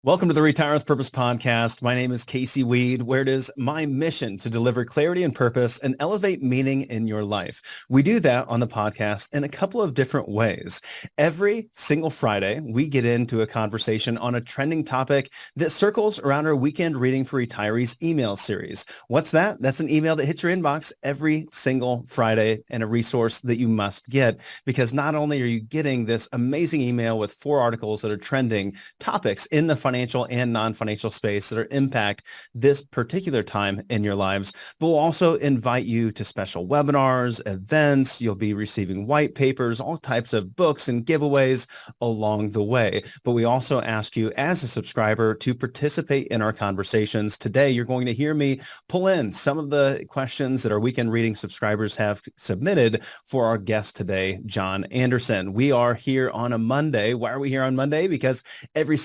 Welcome to the Retire with Purpose podcast. My name is Casey Weade, where it is my mission to deliver clarity and purpose and elevate meaning in your life. We do that on the podcast in a couple of different ways. Every single Friday, we get into a conversation on a trending topic that circles around our Weekend Reading for Retirees email series. What's that? That's an email that hits your inbox every single Friday and a resource that you must get, because not only are you getting this amazing email with 4 articles that are trending topics in the financial and non-financial space that are impact this particular time in your lives, but we'll also invite you to special webinars, events. You'll be receiving white papers, all types of books and giveaways along the way. But we also ask you as a subscriber to participate in our conversations. Today, you're going to hear me pull in some of the questions that our Weekend Reading subscribers have submitted for our guest today, John Anderson. We are here on a Monday. Why are we here on Monday? Because every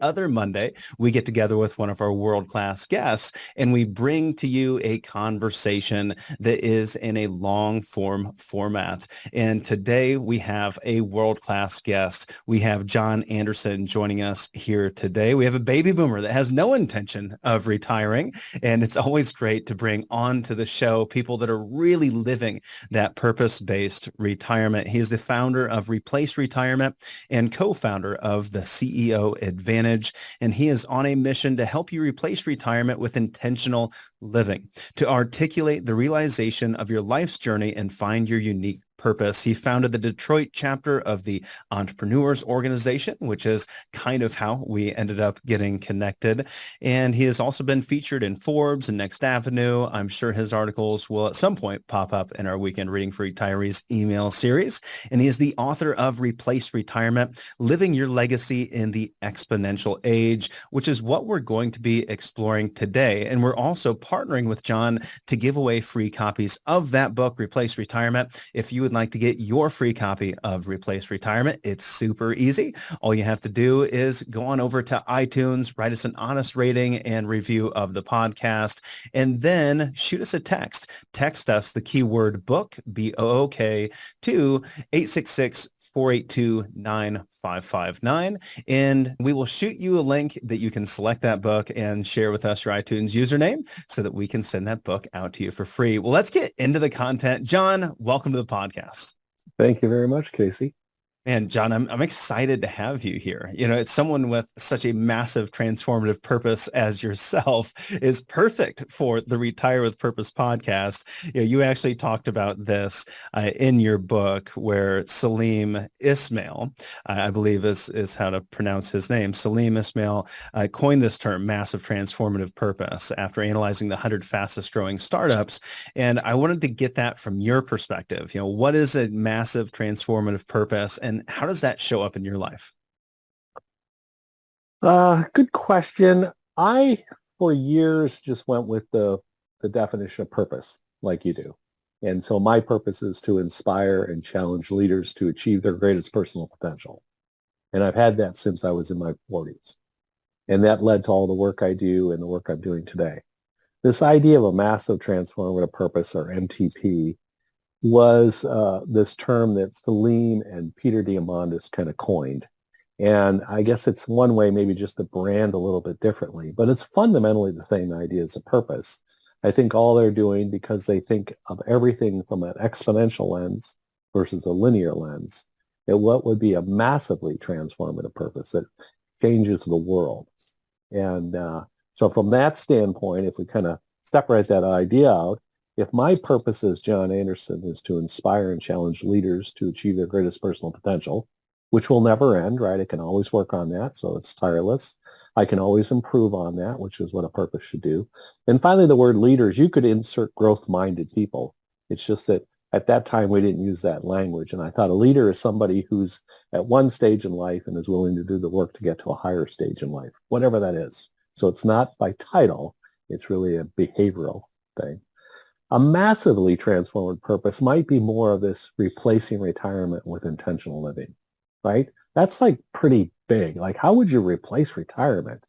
other Monday, we get together with one of our world-class guests and we bring to you a conversation that is in a long-form format. And today we have a world-class guest. We have John Anderson joining us here today. We have a baby boomer that has no intention of retiring. And it's always great to bring on to the show people that are really living that purpose-based retirement. He is the founder of Replace Retirement and co-founder of the CEO Advantage. And he is on a mission to help you replace retirement with intentional living, to articulate the realization of your life's journey and find your unique purpose. He founded the Detroit chapter of the Entrepreneurs Organization, which is kind of how we ended up getting connected. And he has also been featured in Forbes and Next Avenue. I'm sure his articles will at some point pop up in our Weekend Reading for Retirees email series. And he is the author of Replace Retirement, Living Your Legacy in the Exponential Age, which is what we're going to be exploring today. And we're also partnering with John to give away free copies of that book, Replace Retirement. If you would like to get your free copy of Replace Retirement, it's super easy. All you have to do is go on over to iTunes, write us an honest rating and review of the podcast, and then shoot us a text. Text us the keyword book, B-O-O-K, to 866 482-9559, and we will shoot you a link that you can select that book and share with us your iTunes username so that we can send that book out to you for free. Well, let's get into the content. John, welcome to the podcast. Thank you very much, Casey. Man, John, I'm excited to have you here. You know, it's someone with such a massive transformative purpose as yourself is perfect for the Retire with Purpose podcast. You know, you actually talked about this in your book where Salim Ismail, I believe is how to pronounce his name, Salim Ismail coined this term, massive transformative purpose, after analyzing the 100 fastest growing startups. And I wanted to get that from your perspective. You know, what is a massive transformative purpose and how does that show up in your life? Good question. I, for years, just went with the definition of purpose, like you do. And so my purpose is to inspire and challenge leaders to achieve their greatest personal potential. And I've had that since I was in my 40s. And that led to all the work I do and the work I'm doing today. This idea of a massive transformative purpose, or MTP, was this term that Salim and Peter Diamandis kind of coined. And I guess it's one way maybe just to brand a little bit differently, but it's fundamentally the same idea as a purpose. I think all they're doing, because they think of everything from an exponential lens versus a linear lens, that what would be a massively transformative purpose that changes the world. And so from that standpoint, if we kind of separate that idea out, if my purpose as John Anderson is to inspire and challenge leaders to achieve their greatest personal potential, which will never end, right? I can always work on that, so it's tireless. I can always improve on that, which is what a purpose should do. And finally, the word leaders, you could insert growth-minded people. It's just that at that time, we didn't use that language. And I thought a leader is somebody who's at one stage in life and is willing to do the work to get to a higher stage in life, whatever that is. So it's not by title, it's really a behavioral thing. A massively transformed purpose might be more of this replacing retirement with intentional living, right? That's like pretty big. Like, how would you replace retirement?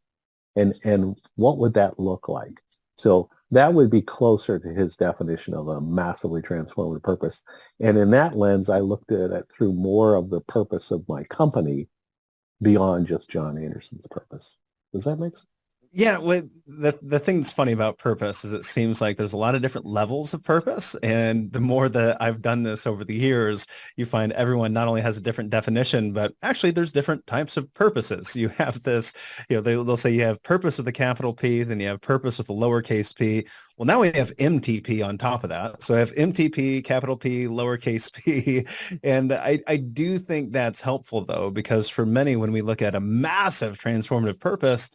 And what would that look like? So that would be closer to his definition of a massively transformative purpose. And in that lens, I looked at it through more of the purpose of my company beyond just John Anderson's purpose. Does that make sense? Yeah, the thing that's funny about purpose is it seems like there's a lot of different levels of purpose. And the more that I've done this over the years, you find everyone not only has a different definition, but actually there's different types of purposes. You have this, they'll say you have purpose with a capital P, then you have purpose with a lowercase p. Well, now we have MTP on top of that. So I have MTP, capital P, lowercase p. And I do think that's helpful though, because for many, when we look at a massive transformative purpose,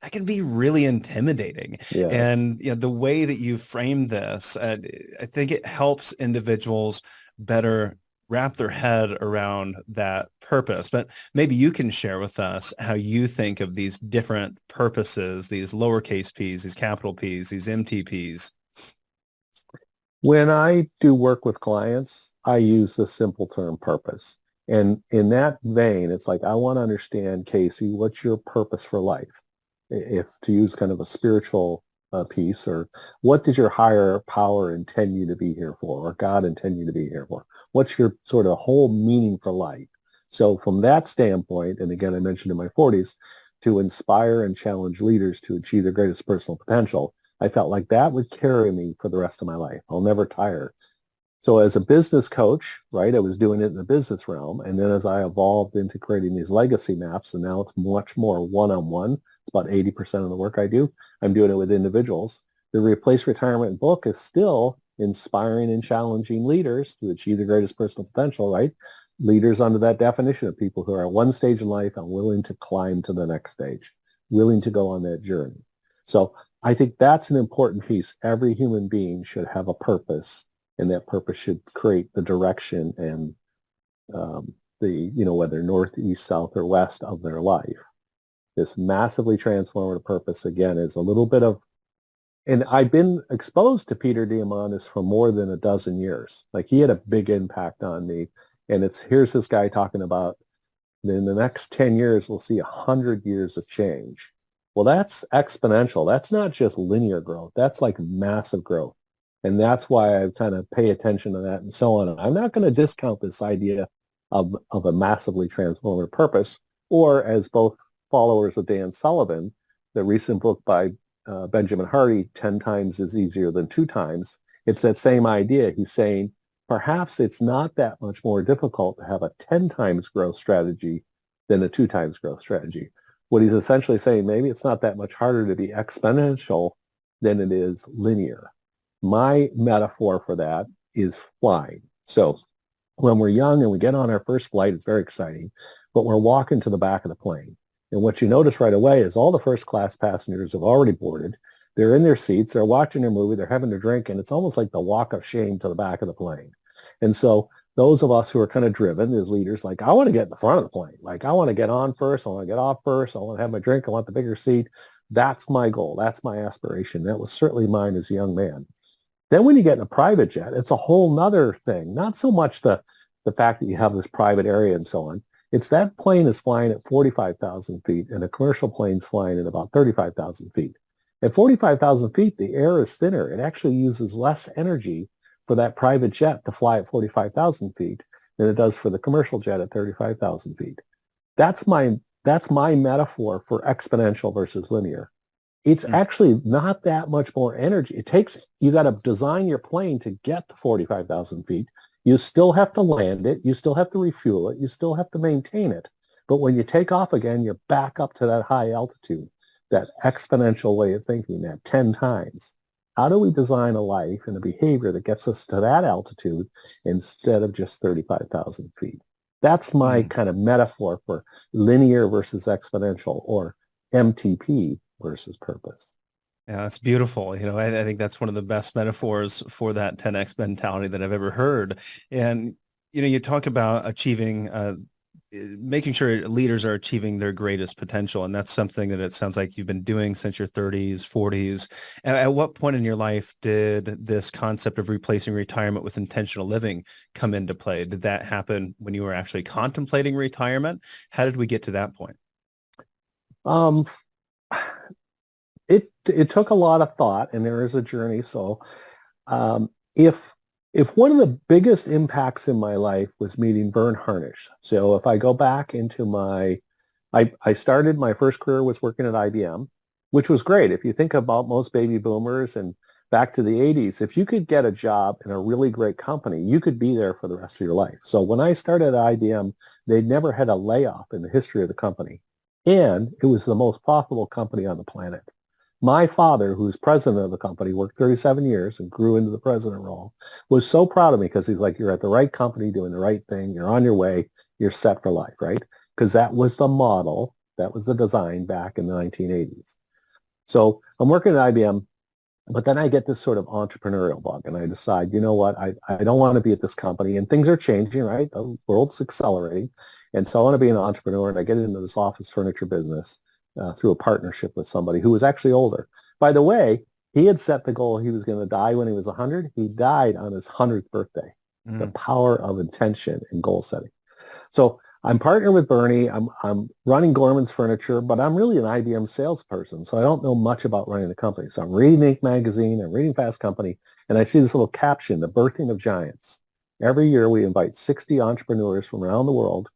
that can be really intimidating. Yes. And the way that you frame this, I think it helps individuals better wrap their head around that purpose. But maybe you can share with us how you think of these different purposes, these lowercase p's, these capital P's, these MTPs. When I do work with clients, I use the simple term purpose. And in that vein, it's like, I want to understand, Casey, what's your purpose for life? If to use kind of a spiritual piece, or what did your higher power intend you to be here for, or God intend you to be here for? What's your sort of whole meaning for life? So from that standpoint, and again, I mentioned in my 40s, to inspire and challenge leaders to achieve their greatest personal potential, I felt like that would carry me for the rest of my life. I'll never tire. So as a business coach, right, I was doing it in the business realm. And then as I evolved into creating these legacy maps, and now it's much more one-on-one, it's about 80% of the work I do, I'm doing it with individuals. The Replace Retirement book is still inspiring and challenging leaders to achieve their greatest personal potential, right? Leaders under that definition of people who are at one stage in life and willing to climb to the next stage, willing to go on that journey. So I think that's an important piece. Every human being should have a purpose, and that purpose should create the direction and whether north, east, south, or west of their life. This massively transformative purpose, again, is a little bit of, and I've been exposed to Peter Diamandis for more than a dozen years. Like, he had a big impact on me. And here's this guy talking about, in the next 10 years, we'll see 100 years of change. Well, that's exponential. That's not just linear growth. That's like massive growth. And that's why I kind of pay attention to that and so on. I'm not going to discount this idea of a massively transformative purpose, or as both followers of Dan Sullivan, the recent book by Benjamin Hardy, 10 times is easier than 2 times. It's that same idea. He's saying, perhaps it's not that much more difficult to have a 10 times growth strategy than a 2 times growth strategy. What he's essentially saying, maybe it's not that much harder to be exponential than it is linear. My metaphor for that is flying. So when we're young and we get on our first flight, it's very exciting, but we're walking to the back of the plane. And what you notice right away is all the first class passengers have already boarded. They're in their seats, they're watching their movie, they're having their drink, and it's almost like the walk of shame to the back of the plane. And so those of us who are kind of driven as leaders, like, I want to get in the front of the plane. Like, I want to get on first, I want to get off first, I want to have my drink, I want the bigger seat. That's my goal. That's my aspiration. That was certainly mine as a young man. Then when you get in a private jet, it's a whole nother thing. Not so much the fact that you have this private area and so on. It's that plane is flying at 45,000 feet and a commercial plane's flying at about 35,000 feet. At 45,000 feet, the air is thinner. It actually uses less energy for that private jet to fly at 45,000 feet than it does for the commercial jet at 35,000 feet. That's my metaphor for exponential versus linear. It's actually not that much more energy. You got to design your plane to get to 45,000 feet. You still have to land it. You still have to refuel it. You still have to maintain it. But when you take off again, you're back up to that high altitude, that exponential way of thinking, that 10 times. How do we design a life and a behavior that gets us to that altitude instead of just 35,000 feet? That's my kind of metaphor for linear versus exponential, or MTP versus purpose. Yeah, that's beautiful. I think that's one of the best metaphors for that 10x mentality that I've ever heard. And, you talk about making sure leaders are achieving their greatest potential. And that's something that it sounds like you've been doing since your 30s, 40s. At what point in your life did this concept of replacing retirement with intentional living come into play? Did that happen when you were actually contemplating retirement? How did we get to that point? It took a lot of thought, and there is a journey. So if one of the biggest impacts in my life was meeting Vern Harnish. So if I go back into my I started, my first career was working at IBM, which was great. If you think about most baby boomers and back to the 80s, if you could get a job in a really great company, you could be there for the rest of your life. So when I started at IBM, they'd never had a layoff in the history of the company. And it was the most profitable company on the planet. My father, who's president of the company, worked 37 years and grew into the president role, was so proud of me because he's like, you're at the right company doing the right thing. You're on your way. You're set for life, right? Because that was the model. That was the design back in the 1980s. So I'm working at IBM, but then I get this sort of entrepreneurial bug and I decide, you know what, I don't want to be at this company and things are changing, right? The world's accelerating. And so I want to be an entrepreneur and I get into this office furniture business through a partnership with somebody who was actually older. By the way, he had set the goal he was going to die when he was 100. He died on his 100th birthday. The power of intention and goal setting. So I'm partnered with Bernie. I'm running Gorman's Furniture, but I'm really an IBM salesperson, so I don't know much about running the company. So I'm reading Inc. magazine, I'm reading Fast Company, and I see this little caption, the birthing of giants. Every year we invite 60 entrepreneurs from around the world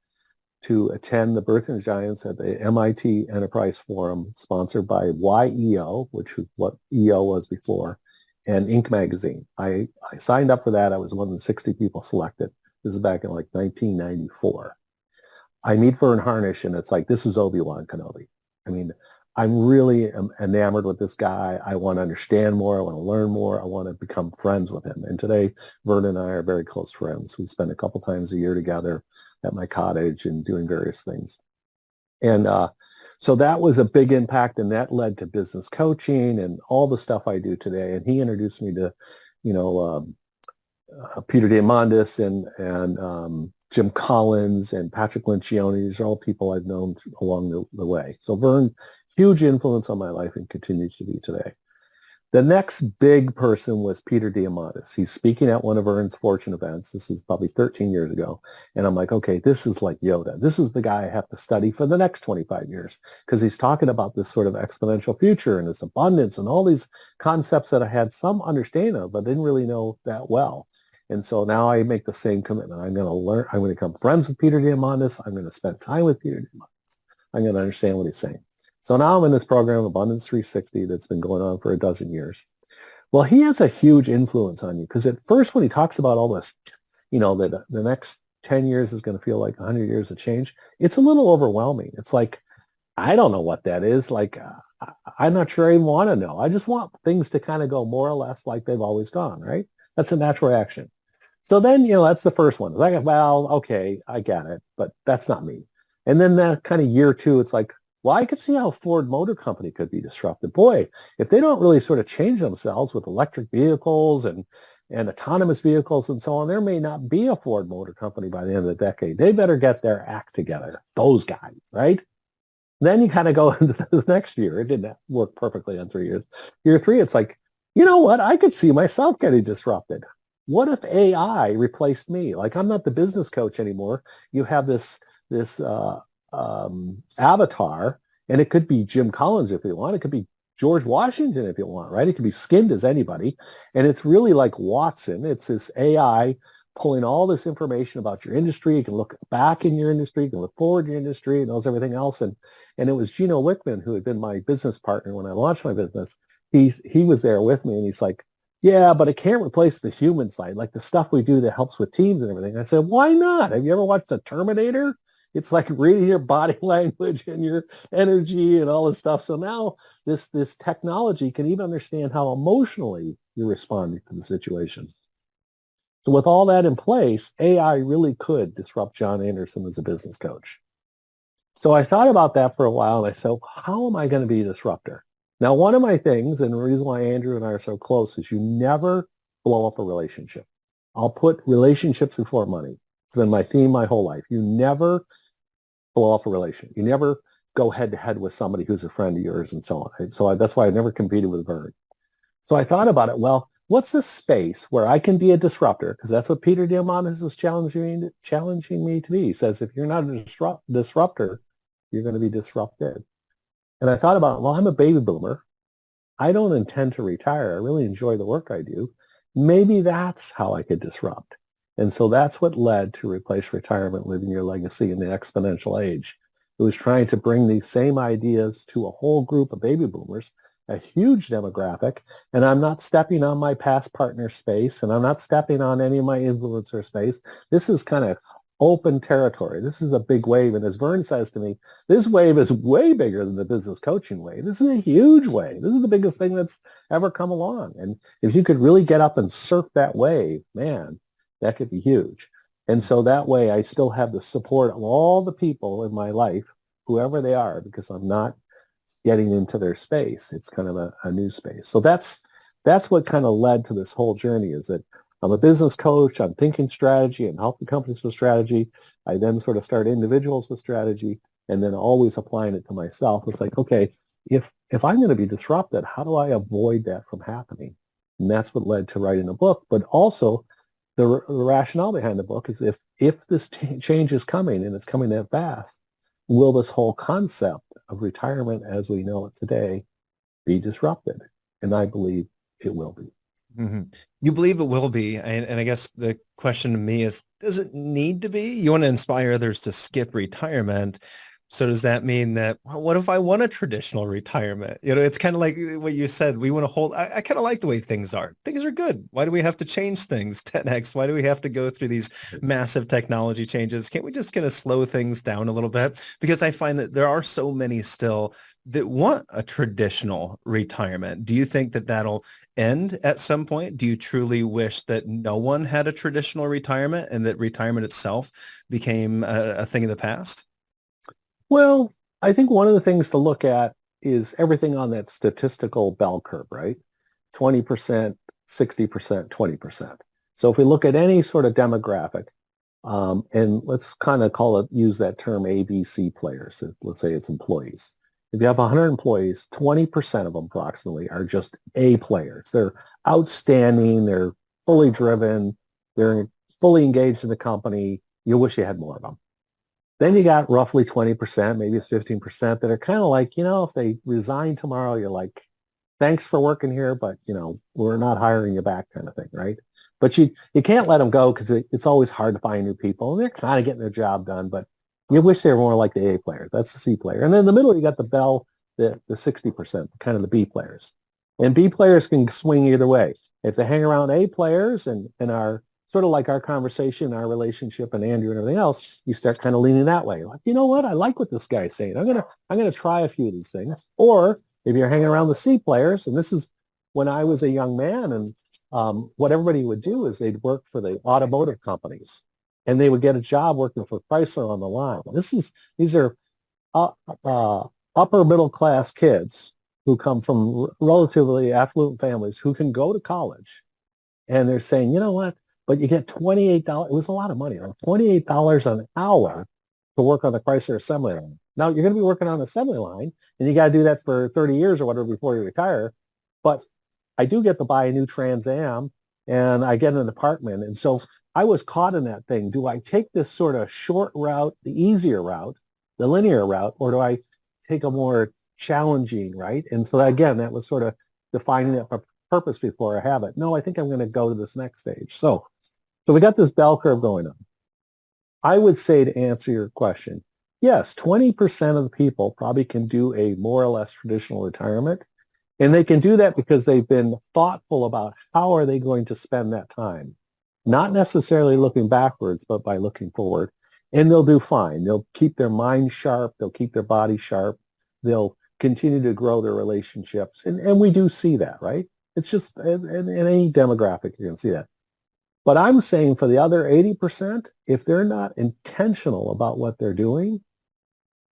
to attend the birthing of giants at the MIT Enterprise Forum, sponsored by YEO, which was what EO was before, and Inc. magazine. I signed up for that. I was one of the 60 people selected. This is back in like 1994. I meet Vern Harish and it's like, this is Obi-Wan Kenobi. I mean, I'm really enamored with this guy. I want to understand more. I want to learn more. I want to become friends with him. And today, Vern and I are very close friends. We spend a couple times a year together at my cottage and doing various things. And so that was a big impact, and that led to business coaching and all the stuff I do today. And he introduced me to, Peter Diamandis and Jim Collins and Patrick Lencioni. These are all people I've known along the way. So Vern, huge influence on my life and continues to be today. The next big person was Peter Diamandis. He's speaking at one of Vern's Fortune events. This is probably 13 years ago. And I'm like, okay, this is like Yoda. This is the guy I have to study for the next 25 years because he's talking about this sort of exponential future and this abundance and all these concepts that I had some understanding of, but didn't really know that well. And so now I make the same commitment. I'm going to learn. I'm going to become friends with Peter Diamandis. I'm going to spend time with Peter Diamandis. I'm going to understand what he's saying. So now I'm in this program, Abundance 360, that's been going on for a dozen years. Well, he has a huge influence on you because at first when he talks about all this, that the next 10 years is going to feel like 100 years of change, it's a little overwhelming. It's like, I don't know what that is. Like, I'm not sure I even want to know. I just want things to kind of go more or less like they've always gone, right? That's a natural reaction. So then, that's the first one. Like, well, okay, I get it, but that's not me. And then that kind of year two, it's like, well, I could see how Ford Motor Company could be disrupted. Boy, if they don't really sort of change themselves with electric vehicles and autonomous vehicles and so on, there may not be a Ford Motor Company by the end of the decade. They better get their act together, those guys, right? Then you kind of go into the next year. It didn't work perfectly on 3 years. Year three, it's like, you know what? I could see myself getting disrupted. What if AI replaced me? Like, I'm not the business coach anymore. You have this avatar, and it could be Jim Collins if you want. It could be George Washington if you want, right? It could be skinned as anybody. And it's really like Watson. It's this AI pulling all this information about your industry. You can look back in your industry. You can look forward in your industry. It knows everything else. And it was Gino Wickman, who had been my business partner when I launched my business. He was there with me, and he's like, yeah, but it can't replace the human side, like the stuff we do that helps with teams and everything. I said, why not? Have you ever watched The Terminator? It's like reading your body language and your energy and all this stuff. So now this technology can even understand how emotionally you're responding to the situation. So with all that in place, AI really could disrupt John Anderson as a business coach. So I thought about that for a while, and I said, how am I going to be a disruptor? Now, one of my things, and the reason why Andrew and I are so close, is you never blow up a relationship. I'll put relationships before money. It's been my theme my whole life. You never blow up a relationship. You never go head to head with somebody who's a friend of yours and so on. So that's why I never competed with Vern. So I thought about it. Well, what's a space where I can be a disruptor? Because that's what Peter Diamandis is challenging me to be. He says, if you're not a disruptor, you're going to be disrupted. And I thought about, well, I'm a baby boomer. I don't intend to retire. I really enjoy the work I do. Maybe that's how I could disrupt. And so that's what led to Replace Retirement, Living Your Legacy in the Exponential Age. It was trying to bring these same ideas to a whole group of baby boomers, a huge demographic. And I'm not stepping on my past partner space, and I'm not stepping on any of my influencer space. This is kind of open territory. This is a big wave. And as Vern says to me, this wave is way bigger than the business coaching wave. This is a huge wave. This is the biggest thing that's ever come along. And if you could really get up and surf that wave, man, that could be huge. And so that way I still have the support of all the people in my life, whoever they are, because I'm not getting into their space. It's kind of a new space. So that's what kind of led to this whole journey, is that I'm a business coach. I'm thinking strategy and helping companies with strategy. I then sort of start individuals with strategy, and then always applying it to myself. It's like, okay, if I'm going to be disrupted, how do I avoid that from happening? And that's what led to writing a book. But also the rationale behind the book is if this change is coming and it's coming that fast, will this whole concept of retirement as we know it today be disrupted? And I believe it will be. Mm-hmm. You believe it will be. And I guess the question to me is, does it need to be? You want to inspire others to skip retirement. So does that mean that, well, what if I want a traditional retirement? You know, it's kind of like what you said. We want to hold, I kind of like the way things are. Things are good. Why do we have to change things 10x? Why do we have to go through these massive technology changes? Can't we just kind of slow things down a little bit? Because I find that there are so many still that want a traditional retirement. Do you think that that'll end at some point? Do you truly wish that no one had a traditional retirement and that retirement itself became a thing of the past? Well, I think one of the things to look at is everything on that statistical bell curve, right? 20%, 60%, 20%. So if we look at any sort of demographic, and let's kind of use that term ABC players. Let's say it's employees. If you have 100 employees, 20% of them approximately are just A players. They're outstanding. They're fully driven. They're fully engaged in the company. You wish you had more of them. Then you got roughly 20%, maybe it's 15% that are kind of like, if they resign tomorrow, you're like, thanks for working here, but, we're not hiring you back kind of thing, right? But you can't let them go because it's always hard to find new people. And they're kind of getting their job done, but you wish they were more like the A players. That's the C player. And then in the middle, you got the bell, the 60%, kind of the B players. And B players can swing either way. If they hang around A players and are sort of like our conversation, our relationship, and Andrew and everything else, you start kind of leaning that way. Like, you know what? I like what this guy's saying. I'm gonna try a few of these things. Or if you're hanging around the C players, and this is when I was a young man, and what everybody would do is they'd work for the automotive companies, and they would get a job working for Chrysler on the line. These are upper middle class kids who come from relatively affluent families who can go to college, and they're saying, you know what? But you get $28. It was a lot of money, right? $28 an hour to work on the Chrysler assembly line. Now, you're going to be working on the assembly line, and you got to do that for 30 years or whatever before you retire. But I do get to buy a new Trans Am, and I get an apartment. And so I was caught in that thing. Do I take this sort of short route, the easier route, the linear route, or do I take a more challenging, right? And so again, that was sort of defining that purpose before I have it. No, I think I'm going to go to this next stage. So we got this bell curve going on. I would say, to answer your question, yes, 20% of the people probably can do a more or less traditional retirement. And they can do that because they've been thoughtful about how are they going to spend that time. Not necessarily looking backwards, but by looking forward. And they'll do fine. They'll keep their mind sharp. They'll keep their body sharp. They'll continue to grow their relationships. And we do see that, right? It's just in any demographic, you're going to see that. But I'm saying for the other 80%, if they're not intentional about what they're doing,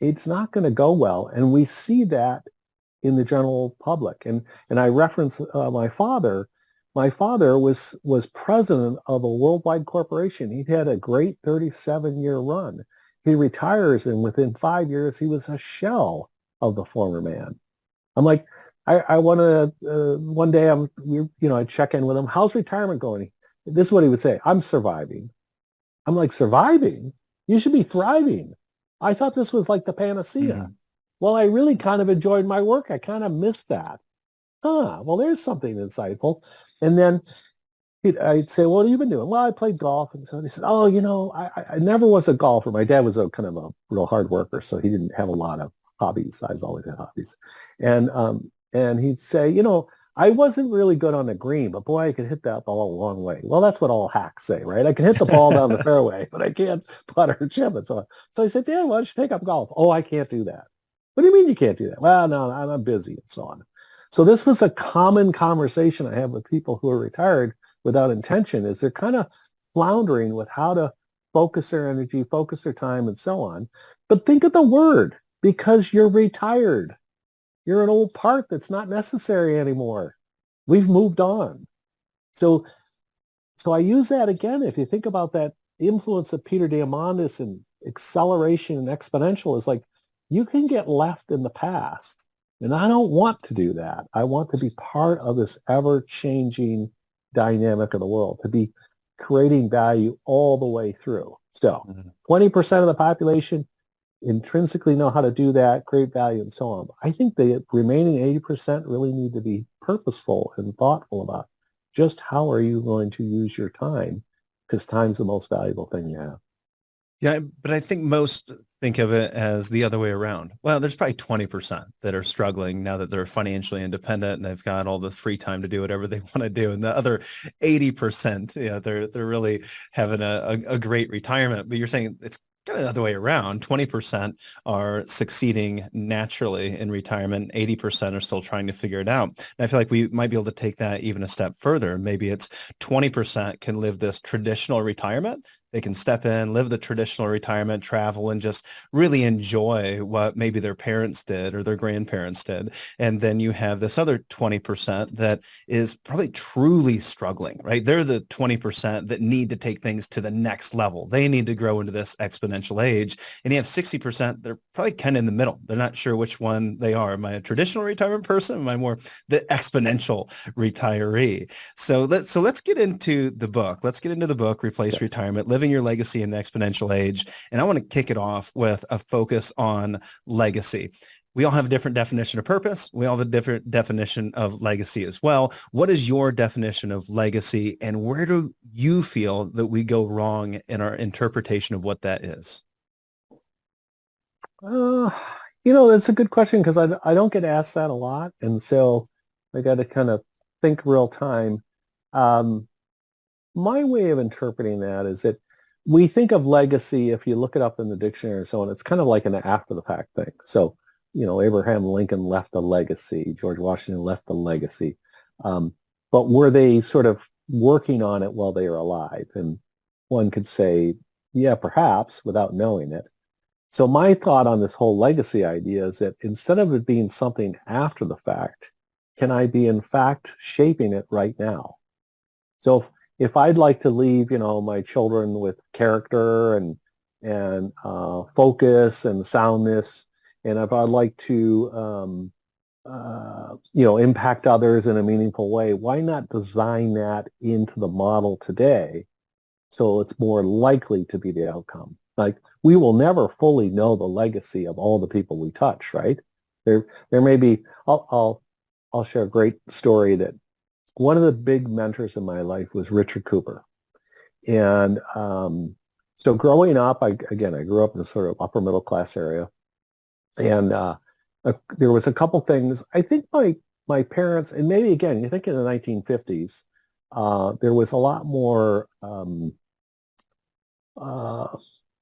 it's not going to go well. And we see that in the general public. And I reference my father. My father was president of a worldwide corporation. He had a great 37-year run. He retires, and within 5 years, he was a shell of the former man. I'm like, I want to, one day I check in with him. How's retirement going? This is what he would say. I'm surviving. I'm like, surviving? You should be thriving. I thought this was like the panacea. Mm-hmm. Well, I really kind of enjoyed my work. I kind of missed that. Well, there's something insightful. And then I'd say, well, what have you been doing? Well, I played golf. And so he said, oh, I never was a golfer. My dad was a kind of a real hard worker, so he didn't have a lot of hobbies. I've always had hobbies. And he'd say, I wasn't really good on the green, but boy, I could hit that ball a long way. Well, that's what all hacks say, right? I can hit the ball down the fairway, but I can't putt or chip it. So I said, Dad, why don't you take up golf? Oh, I can't do that. What do you mean you can't do that? Well, no, I'm busy and so on. So this was a common conversation I have with people who are retired without intention, is they're kind of floundering with how to focus their energy, focus their time, and so on. But think of the word, because you're retired. You're an old part that's not necessary anymore. We've moved on. So, so I use that again. If you think about that influence of Peter Diamandis and acceleration and exponential, is like you can get left in the past. And I don't want to do that. I want to be part of this ever-changing dynamic of the world, to be creating value all the way through. So 20% of the population intrinsically know how to do that, create value, and so on. I think the remaining 80% really need to be purposeful and thoughtful about just how are you going to use your time, because time's the most valuable thing you have. Yeah, but I think most think of it as the other way around. Well, there's probably 20% that are struggling now that they're financially independent and they've got all the free time to do whatever they want to do. And the other 80%, they're really having a great retirement. But you're saying it's kind of the other way around. 20% are succeeding naturally in retirement. 80% are still trying to figure it out. And I feel like we might be able to take that even a step further. Maybe it's 20% can live this traditional retirement. They can step in, live the traditional retirement, travel, and just really enjoy what maybe their parents did or their grandparents did. And then you have this other 20% that is probably truly struggling, right? They're the 20% that need to take things to the next level. They need to grow into this exponential age. And you have 60%, they're probably kind of in the middle. They're not sure which one they are. Am I a traditional retirement person? Am I more the exponential retiree? So let's get into the book. Let's get into the book, Replace Retirement, Living Your Legacy in the Exponential Age. And I want to kick it off with a focus on legacy. We all have a different definition of purpose. We all have a different definition of legacy as well. What is your definition of legacy, and where do you feel that we go wrong in our interpretation of what that is? That's a good question, because I don't get asked that a lot. And so I got to kind of think real time. My way of interpreting that is that we think of legacy, if you look it up in the dictionary and so on, it's kind of like an after the fact thing. So, Abraham Lincoln left a legacy. George Washington left a legacy. But were they sort of working on it while they were alive? And one could say, yeah, perhaps, without knowing it. So my thought on this whole legacy idea is that instead of it being something after the fact, can I be in fact shaping it right now? So if I'd like to leave, my children with character and focus and soundness, and if I'd like to, impact others in a meaningful way, why not design that into the model today so it's more likely to be the outcome? Like, we will never fully know the legacy of all the people we touch, right? There may be. I'll share a great story that one of the big mentors in my life was Richard Cooper. And so growing up, I grew up in a sort of upper middle class area. And there was a couple things. I think my parents, and maybe again, you think in the 1950s, there was a lot more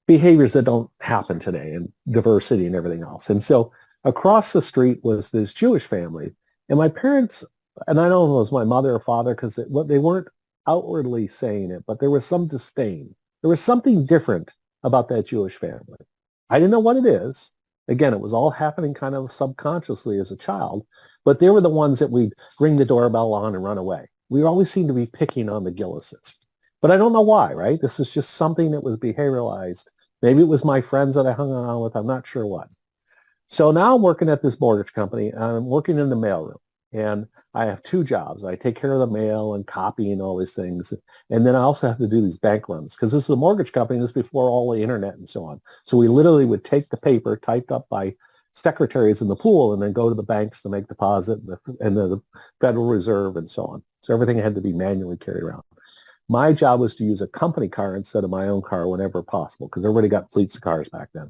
behaviors that don't happen today, and diversity and everything else. And so across the street was this Jewish family. And my parents, and I don't know if it was my mother or father, because they weren't outwardly saying it, but there was some disdain. There was something different about that Jewish family. I didn't know what it is. Again, it was all happening kind of subconsciously as a child, but they were the ones that we'd ring the doorbell on and run away. We always seemed to be picking on the Gillises. But I don't know why, right? This is just something that was behavioralized. Maybe it was my friends that I hung around with. I'm not sure what. So now I'm working at this mortgage company, and I'm working in the mailroom. And I have two jobs. I take care of the mail and copy and all these things. And then I also have to do these bank runs, because this is a mortgage company. This is before all the internet and so on. So we literally would take the paper typed up by secretaries in the pool and then go to the banks to make deposit and the Federal Reserve and so on. So everything had to be manually carried around. My job was to use a company car instead of my own car whenever possible, because everybody got fleets of cars back then.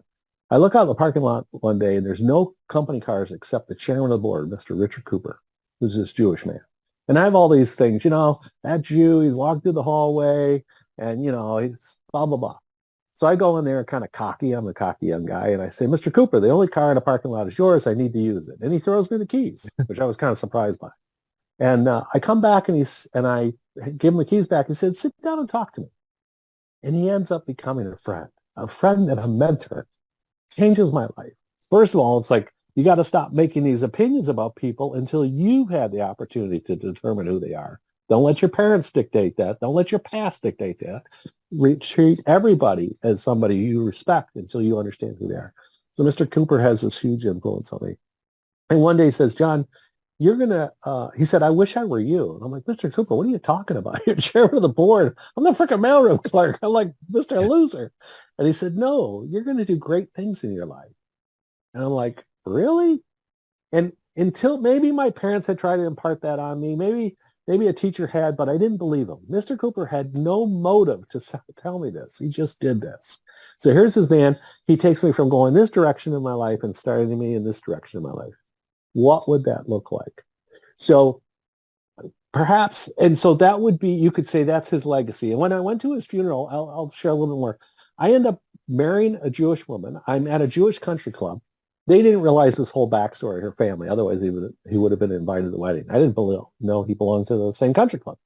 I look out in the parking lot one day, and there's no company cars except the chairman of the board, Mr. Richard Cooper, who's this Jewish man. And I have all these things, that Jew, he's walked through the hallway, and, he's blah, blah, blah. So I go in there kind of cocky. I'm a cocky young guy. And I say, Mr. Cooper, the only car in the parking lot is yours. I need to use it. And he throws me the keys, which I was kind of surprised by. And I come back and I give him the keys back. He said, sit down and talk to me. And he ends up becoming a friend and a mentor. Changes my life. First of all, it's like, you got to stop making these opinions about people until you've had the opportunity to determine who they are. Don't let your parents dictate that. Don't let your past dictate that. Treat everybody as somebody you respect until you understand who they are. So Mr. Cooper has this huge influence on me. And one day he says, John, you're going to, he said, I wish I were you. And I'm like, Mr. Cooper, what are you talking about? You're chairman of the board. I'm the freaking mailroom clerk. I'm like, Mr. Loser. And he said, no, you're going to do great things in your life. And I'm like, really? And until maybe my parents had tried to impart that on me, maybe a teacher had, but I didn't believe him. Mr. Cooper had no motive to tell me this. He just did this. So here's his man. He takes me from going this direction in my life and starting me in this direction in my life. What would that look like? So perhaps, and so that would be, you could say that's his legacy. And when I went to his funeral, I'll share a little bit more. I end up marrying a Jewish woman. I'm at a Jewish country club. They didn't realize this whole backstory, her family. Otherwise, he would have been invited to the wedding. I didn't know he belonged to the same country club.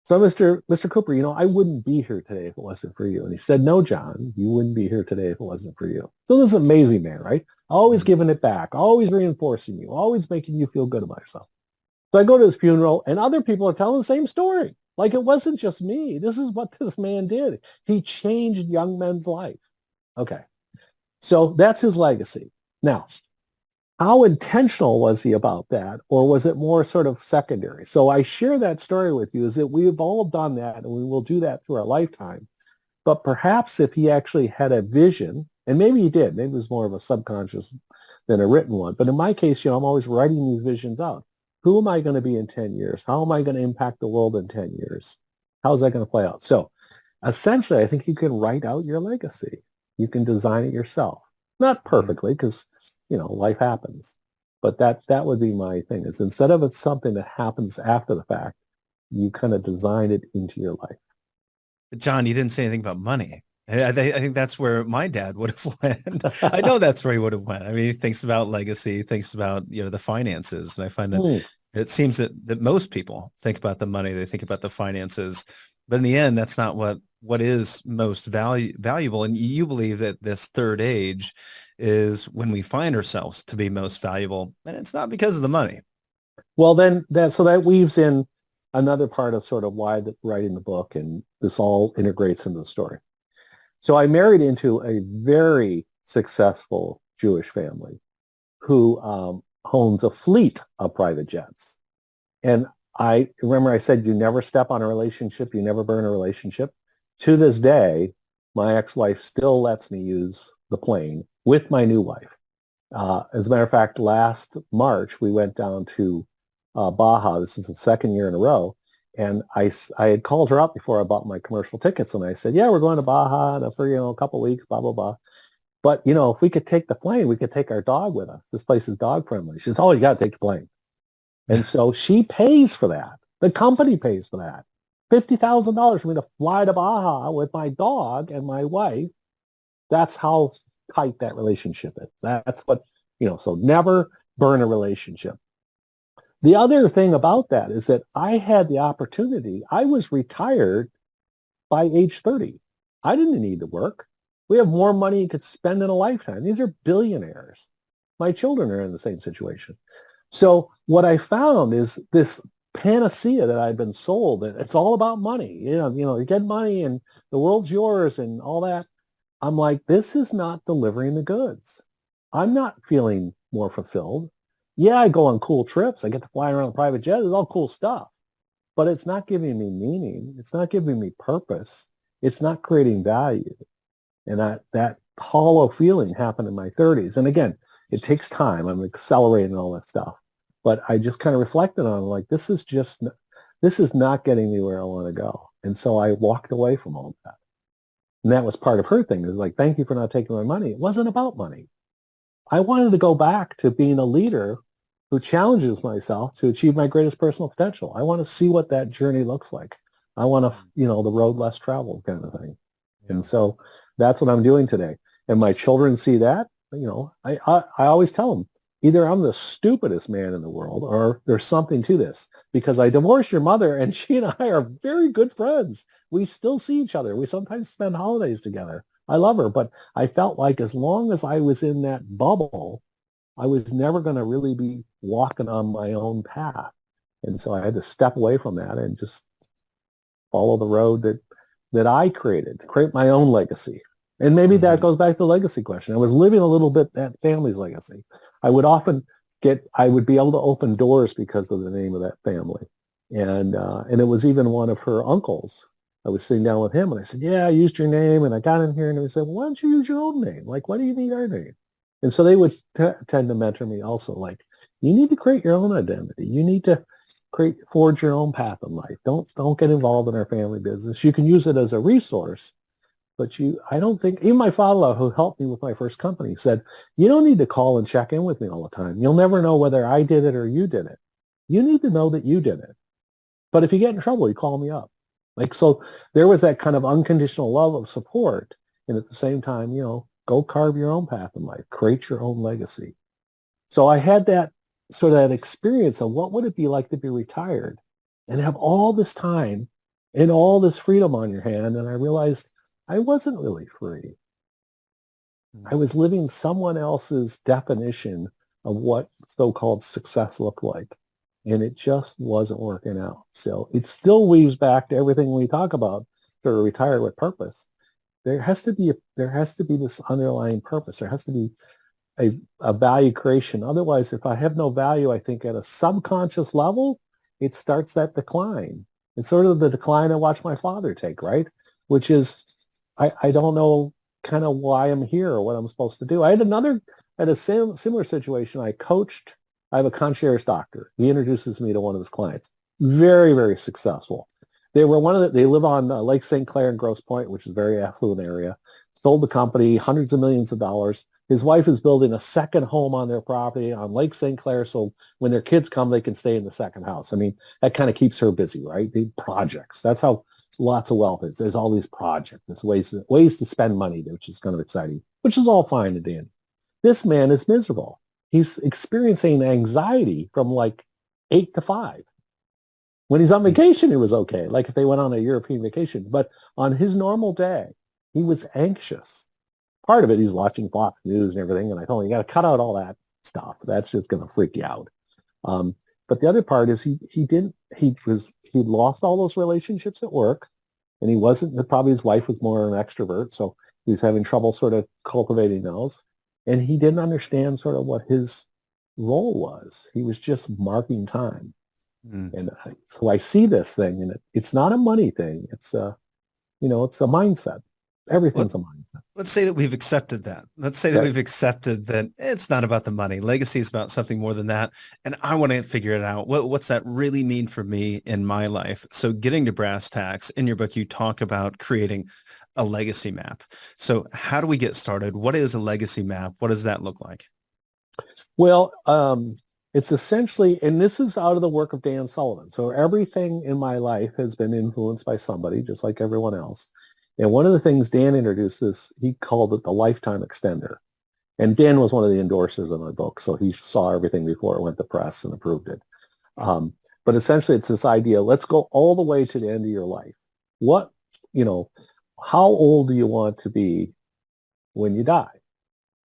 So Mr. Cooper, I wouldn't be here today if it wasn't for you. And he said, no, John, you wouldn't be here today if it wasn't for you. So this is an amazing man, right? Always giving it back, always reinforcing you, always making you feel good about yourself. So I go to his funeral, and other people are telling the same story. Like, it wasn't just me. This is what this man did. He changed young men's life. Okay. So that's his legacy. Now, how intentional was he about that? Or was it more sort of secondary? So I share that story with you is that we've all done that, and we will do that through our lifetime. But perhaps if he actually had a vision, and maybe he did, maybe it was more of a subconscious than a written one. But in my case, I'm always writing these visions out. Who am I going to be in 10 years? How am I going to impact the world in 10 years? How's that going to play out? So essentially, I think you can write out your legacy. You can design it yourself. Not perfectly, because, life happens. But that would be my thing, is instead of it's something that happens after the fact, you kind of design it into your life. John, you didn't say anything about money. I think that's where my dad would have went. I know that's where he would have went. I mean, he thinks about legacy, thinks about, the finances. And I find that it seems that most people think about the money, they think about the finances. But in the end, that's not what is most valuable. And you believe that this third age is when we find ourselves to be most valuable. And it's not because of the money. Well, then that weaves in another part of sort of why writing the book, and this all integrates into the story. So I married into a very successful Jewish family who owns a fleet of private jets. And I remember I said, you never step on a relationship, you never burn a relationship. To this day, my ex-wife still lets me use the plane with my new wife. As a matter of fact, last March, we went down to Baja. This is the second year in a row. And I had called her up before I bought my commercial tickets, and I said, yeah, we're going to Baja for, a couple of weeks, blah, blah, blah. But, if we could take the plane, we could take our dog with us. This place is dog friendly. She says, oh, you got to take the plane. And so she pays for that. The company pays for that. $50,000 for me to fly to Baja with my dog and my wife. That's how tight that relationship is. That's what, so never burn a relationship. The other thing about that is that I had the opportunity. I was retired by age 30. I didn't need to work. We have more money you could spend in a lifetime. These are billionaires. My children are in the same situation. So what I found is this panacea that I'd been sold, that it's all about money. You get money and the world's yours and all that. I'm like, this is not delivering the goods. I'm not feeling more fulfilled. Yeah, I go on cool trips. I get to fly around a private jet. It's all cool stuff. But it's not giving me meaning. It's not giving me purpose. It's not creating value. And that hollow feeling happened in my 30s. And again, it takes time. I'm accelerating all that stuff. But I just kind of reflected on, like, this is not getting me where I want to go. And so I walked away from all of that. And that was part of her thing. It was like, thank you for not taking my money. It wasn't about money. I wanted to go back to being a leader who challenges myself to achieve my greatest personal potential. I want to see what that journey looks like. I want to, the road less traveled kind of thing. Yeah. And so that's what I'm doing today. And my children see that, I always tell them, either I'm the stupidest man in the world or there's something to this, because I divorced your mother and she and I are very good friends. We still see each other. We sometimes spend holidays together. I love her, but I felt like as long as I was in that bubble, I was never going to really be walking on my own path. And so I had to step away from that and just follow the road that I created, to create my own legacy. And maybe that goes back to the legacy question. I was living a little bit that family's legacy. I would be able to open doors because of the name of that family. And it was even one of her uncles. I was sitting down with him and I said, yeah, I used your name and I got in here and he said, well, why don't you use your own name? Like, why do you need our name? And so they would tend to mentor me also, like, you need to create your own identity. You need to forge your own path in life. Don't get involved in our family business. You can use it as a resource, but I don't think, even my father, who helped me with my first company, said, you don't need to call and check in with me all the time. You'll never know whether I did it or you did it. You need to know that you did it. But if you get in trouble, you call me up. Like, so there was that kind of unconditional love of support. And at the same time, go carve your own path in life, create your own legacy. So I had that experience of what would it be like to be retired and have all this time and all this freedom on your hand. And I realized I wasn't really free. I was living someone else's definition of what so-called success looked like. And it just wasn't working out. So it still weaves back to everything we talk about to retire with purpose. There has to be this underlying purpose. There has to be a value creation. Otherwise, if I have no value, I think at a subconscious level, it starts that decline. It's sort of the decline I watched my father take, right? Which is, I don't know kind of why I'm here or what I'm supposed to do. I had a similar situation. I have a concierge doctor. He introduces me to one of his clients. Very, very successful. They live on Lake St. Clair in Grosse Pointe, which is a very affluent area. Sold the company, hundreds of millions of dollars. His wife is building a second home on their property on Lake St. Clair, so when their kids come, they can stay in the second house. I mean, that kind of keeps her busy, right? The projects. That's how lots of wealth is. There's all these projects. There's ways to spend money, which is kind of exciting, which is all fine and dandy. This man is miserable. He's experiencing anxiety from like 8 to 5. When he's on vacation, it was okay, like if they went on a European vacation. But on his normal day, he was anxious. Part of it, he's watching Fox News and everything, and I told him, you got to cut out all that stuff. That's just going to freak you out. But the other part is he'd lost all those relationships at work, and he wasn't, probably his wife was more an extrovert, so he was having trouble sort of cultivating those. And he didn't understand sort of what his role was. He was just marking time. And so I see this thing, and it's not a money thing. It's it's a mindset. Everything's a mindset. Let's say that we've accepted that. Let's say that we've accepted that it's not about the money. Legacy is about something more than that. And I want to figure it out. What's that really mean for me in my life? So getting to brass tacks, in your book, you talk about creating a legacy map. So how do we get started? What is a legacy map? What does that look like? Well, it's essentially, and this is out of the work of Dan Sullivan. So everything in my life has been influenced by somebody, just like everyone else. And one of the things Dan introduced he called it the lifetime extender. And Dan was one of the endorsers of my book, so he saw everything before it went to press and approved it. But essentially, it's this idea, let's go all the way to the end of your life. How old do you want to be when you die?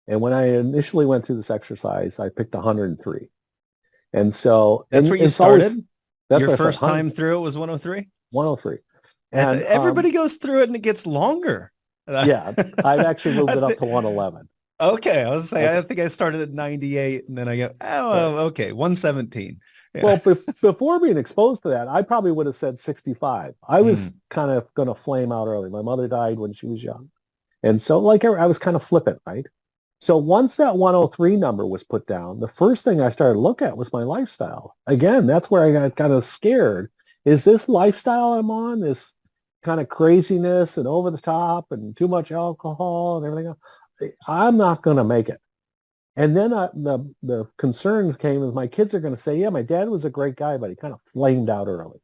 And when I initially went through this exercise, I picked 103. And so that's where you started? Your first time through it was 103? 103. And everybody goes through it and it gets longer. Yeah, I've actually moved it up to 111. Okay, I was saying, okay. I think I started at 98 and then I go, okay, 117. Yeah. Well, before being exposed to that, I probably would have said 65. I was kind of going to flame out early. My mother died when she was young. And so I was kind of flippant, right? So once that 103 number was put down, the first thing I started to look at was my lifestyle. Again, that's where I got kind of scared. Is this lifestyle I'm on, this kind of craziness and over the top and too much alcohol and everything else, I'm not going to make it. And then the concern came is my kids are going to say, yeah, my dad was a great guy, but he kind of flamed out early.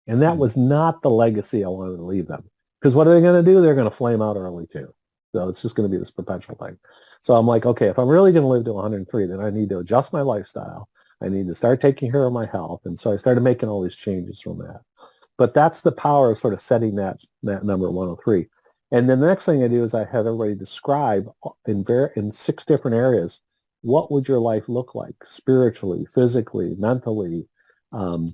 And that Mm. was not the legacy I wanted to leave them. Because what are they going to do? They're going to flame out early too. So it's just going to be this perpetual thing. So I'm like, okay, if I'm really going to live to 103, then I need to adjust my lifestyle. I need to start taking care of my health. And so I started making all these changes from that. But that's the power of sort of setting that number 103. And then the next thing I do is I have everybody describe in 6 different areas, what would your life look like spiritually, physically, mentally, um,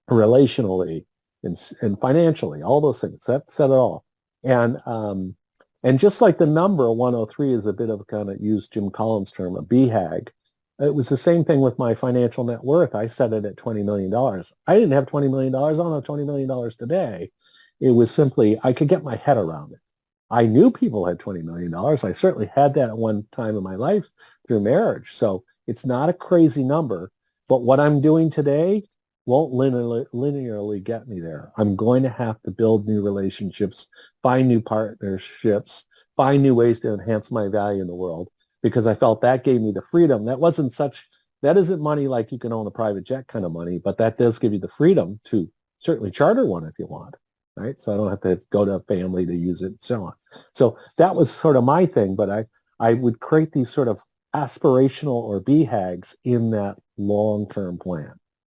relationally, and financially, all those things. That said it all. And just like the number 103 is a bit of a kind of, use Jim Collins' term, a BHAG, it was the same thing with my financial net worth. I set it at $20 million. I didn't have $20 million. I don't have $20 million today. It was simply, I could get my head around it. I knew people had $20 million. I certainly had that at one time in my life through marriage. So it's not a crazy number. But what I'm doing today won't linearly get me there. I'm going to have to build new relationships, find new partnerships, find new ways to enhance my value in the world, because I felt that gave me the freedom. That isn't money like you can own a private jet kind of money, but that does give you the freedom to certainly charter one if you want, right? So I don't have to go to a family to use it and so on. So that was sort of my thing, but I would create these sort of aspirational or BHAGs in that long-term plan.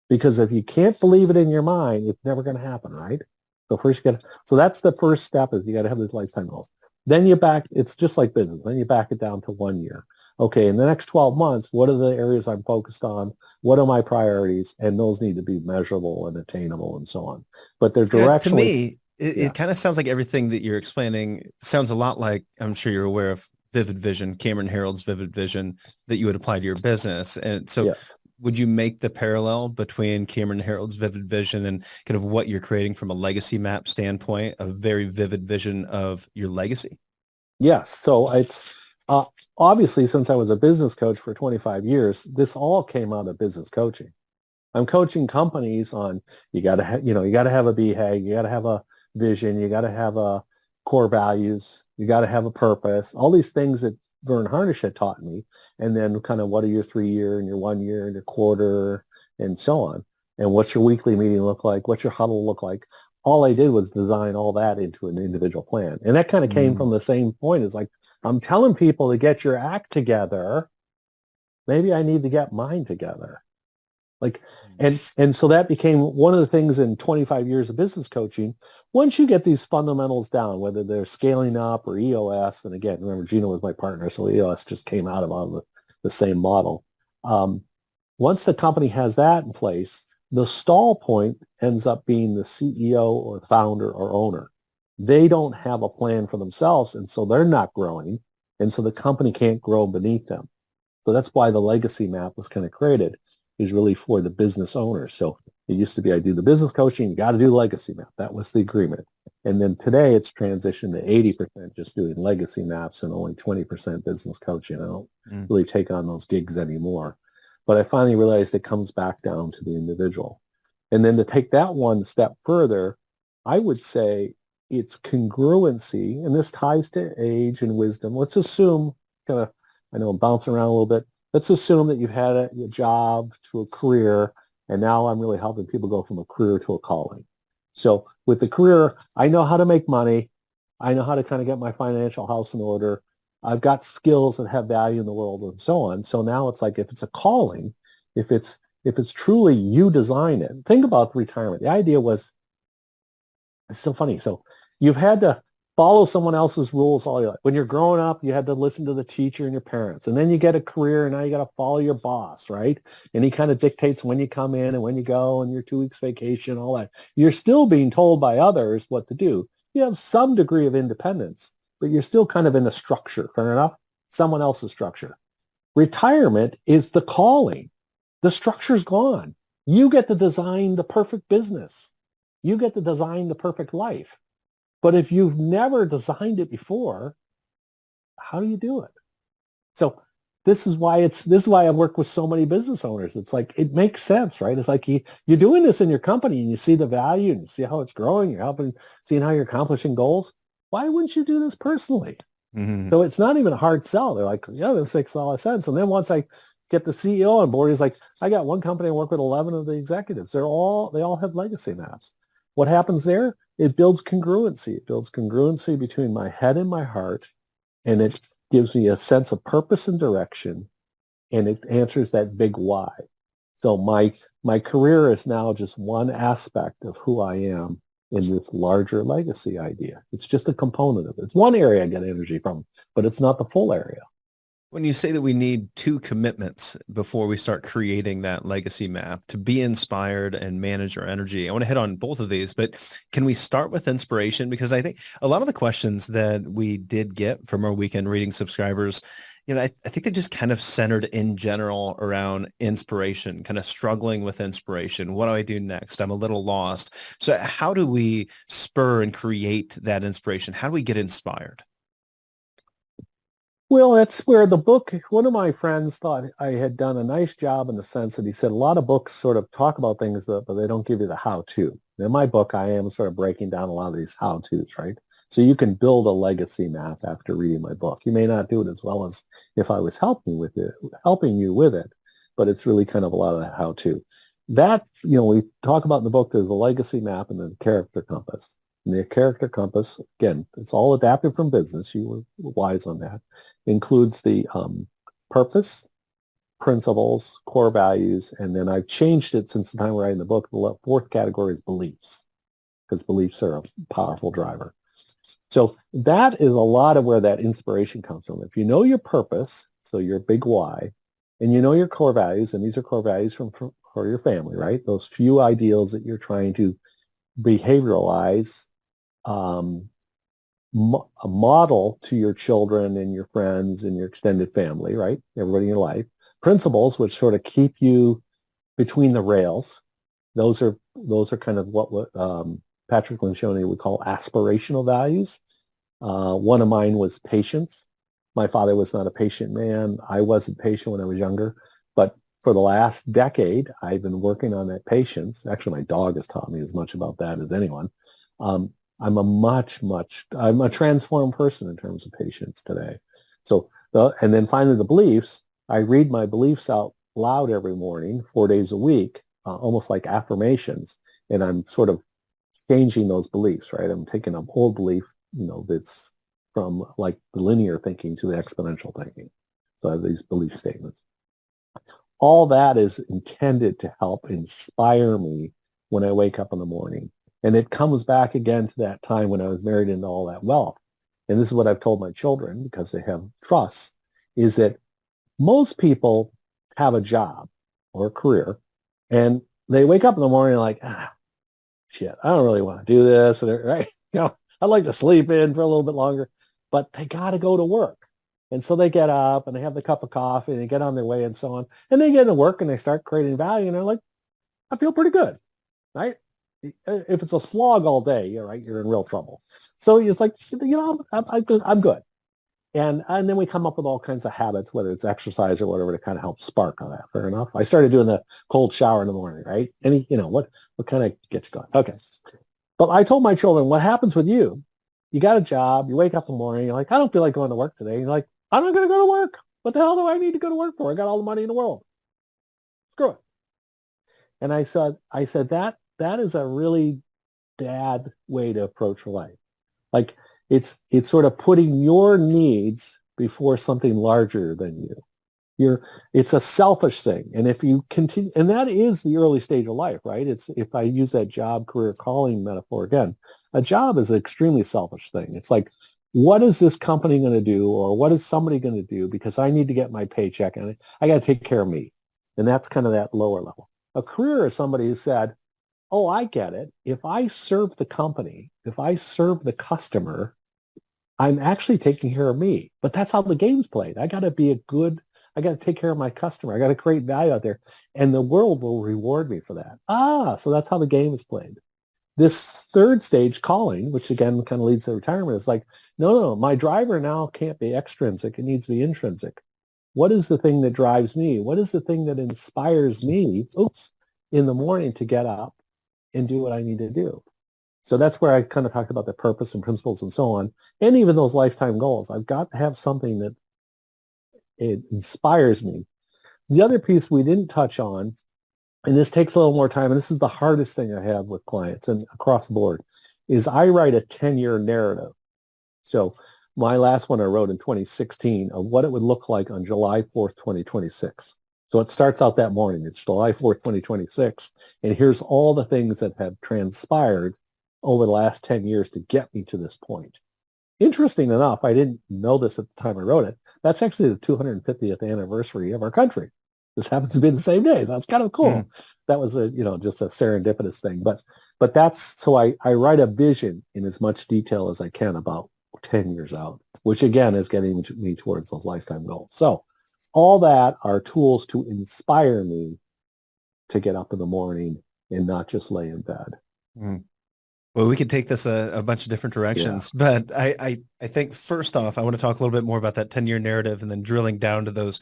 Because if you can't believe it in your mind, it's never going to happen, right? So first you got to, so that's the first step, is you got to have this lifetime goals. Then it's just like business. Then you back it down to 1 year. Okay, in the next 12 months, what are the areas I'm focused on? What are my priorities? And those need to be measurable and attainable and so on. But they're To directionally, me, yeah, it kind of sounds like everything that you're explaining sounds a lot like, I'm sure you're aware of Vivid Vision, Cameron Herold's Vivid Vision that you would apply to your business. And so yes. would you make the parallel between Cameron Herold's Vivid Vision and kind of what you're creating from a legacy map standpoint, a very vivid vision of your legacy? Yes. So it's uh, obviously, since I was a business coach for 25 years, this all came out of business coaching. I'm coaching companies on, you got to have a BHAG, you got to have a vision, you got to have a core values, you got to have a purpose, all these things that Vern Harnish had taught me. And then kind of what are your 3 year and your 1 year and your quarter and so on. And what's your weekly meeting look like? What's your huddle look like? All I did was design all that into an individual plan. And that kind of came from Mm. the same point. It's like, I'm telling people to get your act together. Maybe I need to get mine together. Like, and so that became one of the things in 25 years of business coaching. Once you get these fundamentals down, whether they're scaling up or EOS, and again, remember Gina was my partner, so EOS just came out of all the same model. Um, Once the company has that in place, the stall point ends up being the CEO or founder or owner. They don't have a plan for themselves, and so they're not growing, and so the company can't grow beneath them. So that's why the legacy map was kind of created, is really for the business owners. So it used to be, I do the business coaching, you got to do the legacy map. That was the agreement. And then today it's transitioned to 80% just doing legacy maps and only 20% business coaching. I don't Mm. really take on those gigs anymore. But I finally realized it comes back down to the individual. And then to take that one step further, I would say it's congruency, and this ties to age and wisdom. Let's assume, kind of, I know I'm bouncing around a little bit. Let's assume that you've had a job to a career, and now I'm really helping people go from a career to a calling. So with the career, I know how to make money. I know how to kind of get my financial house in order. I've got skills that have value in the world and so on. So now it's like, if it's a calling, if it's truly you design it. Think about retirement. The idea was, it's so funny. So you've had to follow someone else's rules all your life. When you're growing up, you had to listen to the teacher and your parents. And then you get a career and now you got to follow your boss, right? And he kind of dictates when you come in and when you go and your 2 weeks vacation, all that. You're still being told by others what to do. You have some degree of independence, but you're still kind of in a structure, fair enough? Someone else's structure. Retirement is the calling. The structure's gone. You get to design the perfect business. You get to design the perfect life. But if you've never designed it before, how do you do it? So this is why I work with so many business owners. It's like it makes sense, right? It's like you're doing this in your company and you see the value and you see how it's growing, you're helping seeing how you're accomplishing goals. Why wouldn't you do this personally? Mhm. So it's not even a hard sell. They're like, yeah, this makes a lot of sense. And then once I get the CEO on board, he's like, I got one company I work with 11 of the executives. They all have legacy maps. What happens there? It builds congruency. It builds congruency between my head and my heart, and it gives me a sense of purpose and direction, and it answers that big why. So my career is now just one aspect of who I am in this larger legacy idea. It's just a component of it. It's one area I get energy from, but it's not the full area. When you say that we need two commitments before we start creating that legacy map to be inspired and manage our energy, I want to hit on both of these, but can we start with inspiration? Because I think a lot of the questions that we did get from our weekend reading subscribers, I think they just kind of centered in general around inspiration, kind of struggling with inspiration. What do I do next? I'm a little lost. So how do we spur and create that inspiration? How do we get inspired? Well, that's where the book, one of my friends thought I had done a nice job in the sense that he said a lot of books sort of talk about things, but they don't give you the how-to. In my book, I am sort of breaking down a lot of these how-tos, right? So you can build a legacy map after reading my book. You may not do it as well as if I was helping you with it, but it's really kind of a lot of the how-to. That, we talk about in the book, there's a legacy map and then character compass. And the character compass, again, it's all adapted from business. You were wise on that. Includes the purpose, principles, core values, and then I've changed it since the time we're writing the book. The fourth category is beliefs, because beliefs are a powerful driver. So that is a lot of where that inspiration comes from. If you know your purpose, so your big why, and you know your core values, and these are core values for your family, right? Those few ideals that you're trying to behavioralize, a model to your children and your friends and your extended family, right? Everybody in your life. Principles, which sort of keep you between the rails. Those are kind of what Patrick Lencioni would call aspirational values. One of mine was patience. My father was not a patient man. I wasn't patient when I was younger, but for the last decade, I've been working on that patience. Actually, my dog has taught me as much about that as anyone. Um, I'm a transformed person in terms of patience today. And then finally the beliefs, I read my beliefs out loud every morning, 4 days a week, almost like affirmations. And I'm sort of changing those beliefs, right? I'm taking an old belief, that's from like the linear thinking to the exponential thinking. So I have these belief statements. All that is intended to help inspire me when I wake up in the morning. And it comes back again to that time when I was married into all that wealth. And this is what I've told my children because they have trust, is that most people have a job or a career and they wake up in the morning like, shit, I don't really want to do this. And right? I'd like to sleep in for a little bit longer, but they got to go to work. And so they get up and they have the cup of coffee and they get on their way and so on. And they get to work and they start creating value and they're like, I feel pretty good, right? If it's a slog all day, you're right, you're in real trouble. So it's like, I'm good. And then we come up with all kinds of habits, whether it's exercise or whatever, to kind of help spark on that. Fair enough. I started doing the cold shower in the morning, right? What kind of gets you going? Okay. But I told my children, what happens with you? You got a job, you wake up in the morning, you're like, I don't feel like going to work today. You're like, I'm not going to go to work. What the hell do I need to go to work for? I got all the money in the world. Screw it. And I said that is a really bad way to approach life. Like it's sort of putting your needs before something larger than you. It's a selfish thing. And if you continue, and that is the early stage of life, right? It's, if I use that job, career, calling metaphor again, a job is an extremely selfish thing. It's like, what is this company going to do? Or what is somebody going to do? Because I need to get my paycheck and I got to take care of me. And that's kind of that lower level. A career is somebody who said, oh, I get it. If I serve the company, if I serve the customer, I'm actually taking care of me. But that's how the game's played. I got to take care of my customer. I got to create value out there. And the world will reward me for that. So that's how the game is played. This third stage, calling, which again kind of leads to retirement, is like, no, my driver now can't be extrinsic. It needs to be intrinsic. What is the thing that drives me? What is the thing that inspires me, in the morning to get up and do what I need to do? So that's where I kind of talked about the purpose and principles and so on, and even those lifetime goals. I've got to have something that it inspires me. The other piece we didn't touch on, and this takes a little more time, and this is the hardest thing I have with clients and across the board, is I write a 10-year narrative. So my last one I wrote in 2016 of what it would look like on July 4th, 2026. So it starts out that morning. It's July 4th, 2026. And here's all the things that have transpired over the last 10 years to get me to this point. Interesting enough, I didn't know this at the time I wrote it. That's actually the 250th anniversary of our country. This happens to be the same day. So that's kind of cool. Mm. That was just a serendipitous thing. But that's, so I write a vision in as much detail as I can about 10 years out, which again is getting me towards those lifetime goals. So all that are tools to inspire me to get up in the morning and not just lay in bed. Mm. Well, we could take this a bunch of different directions, but I think first off, I want to talk a little bit more about that 10-year narrative and then drilling down to those,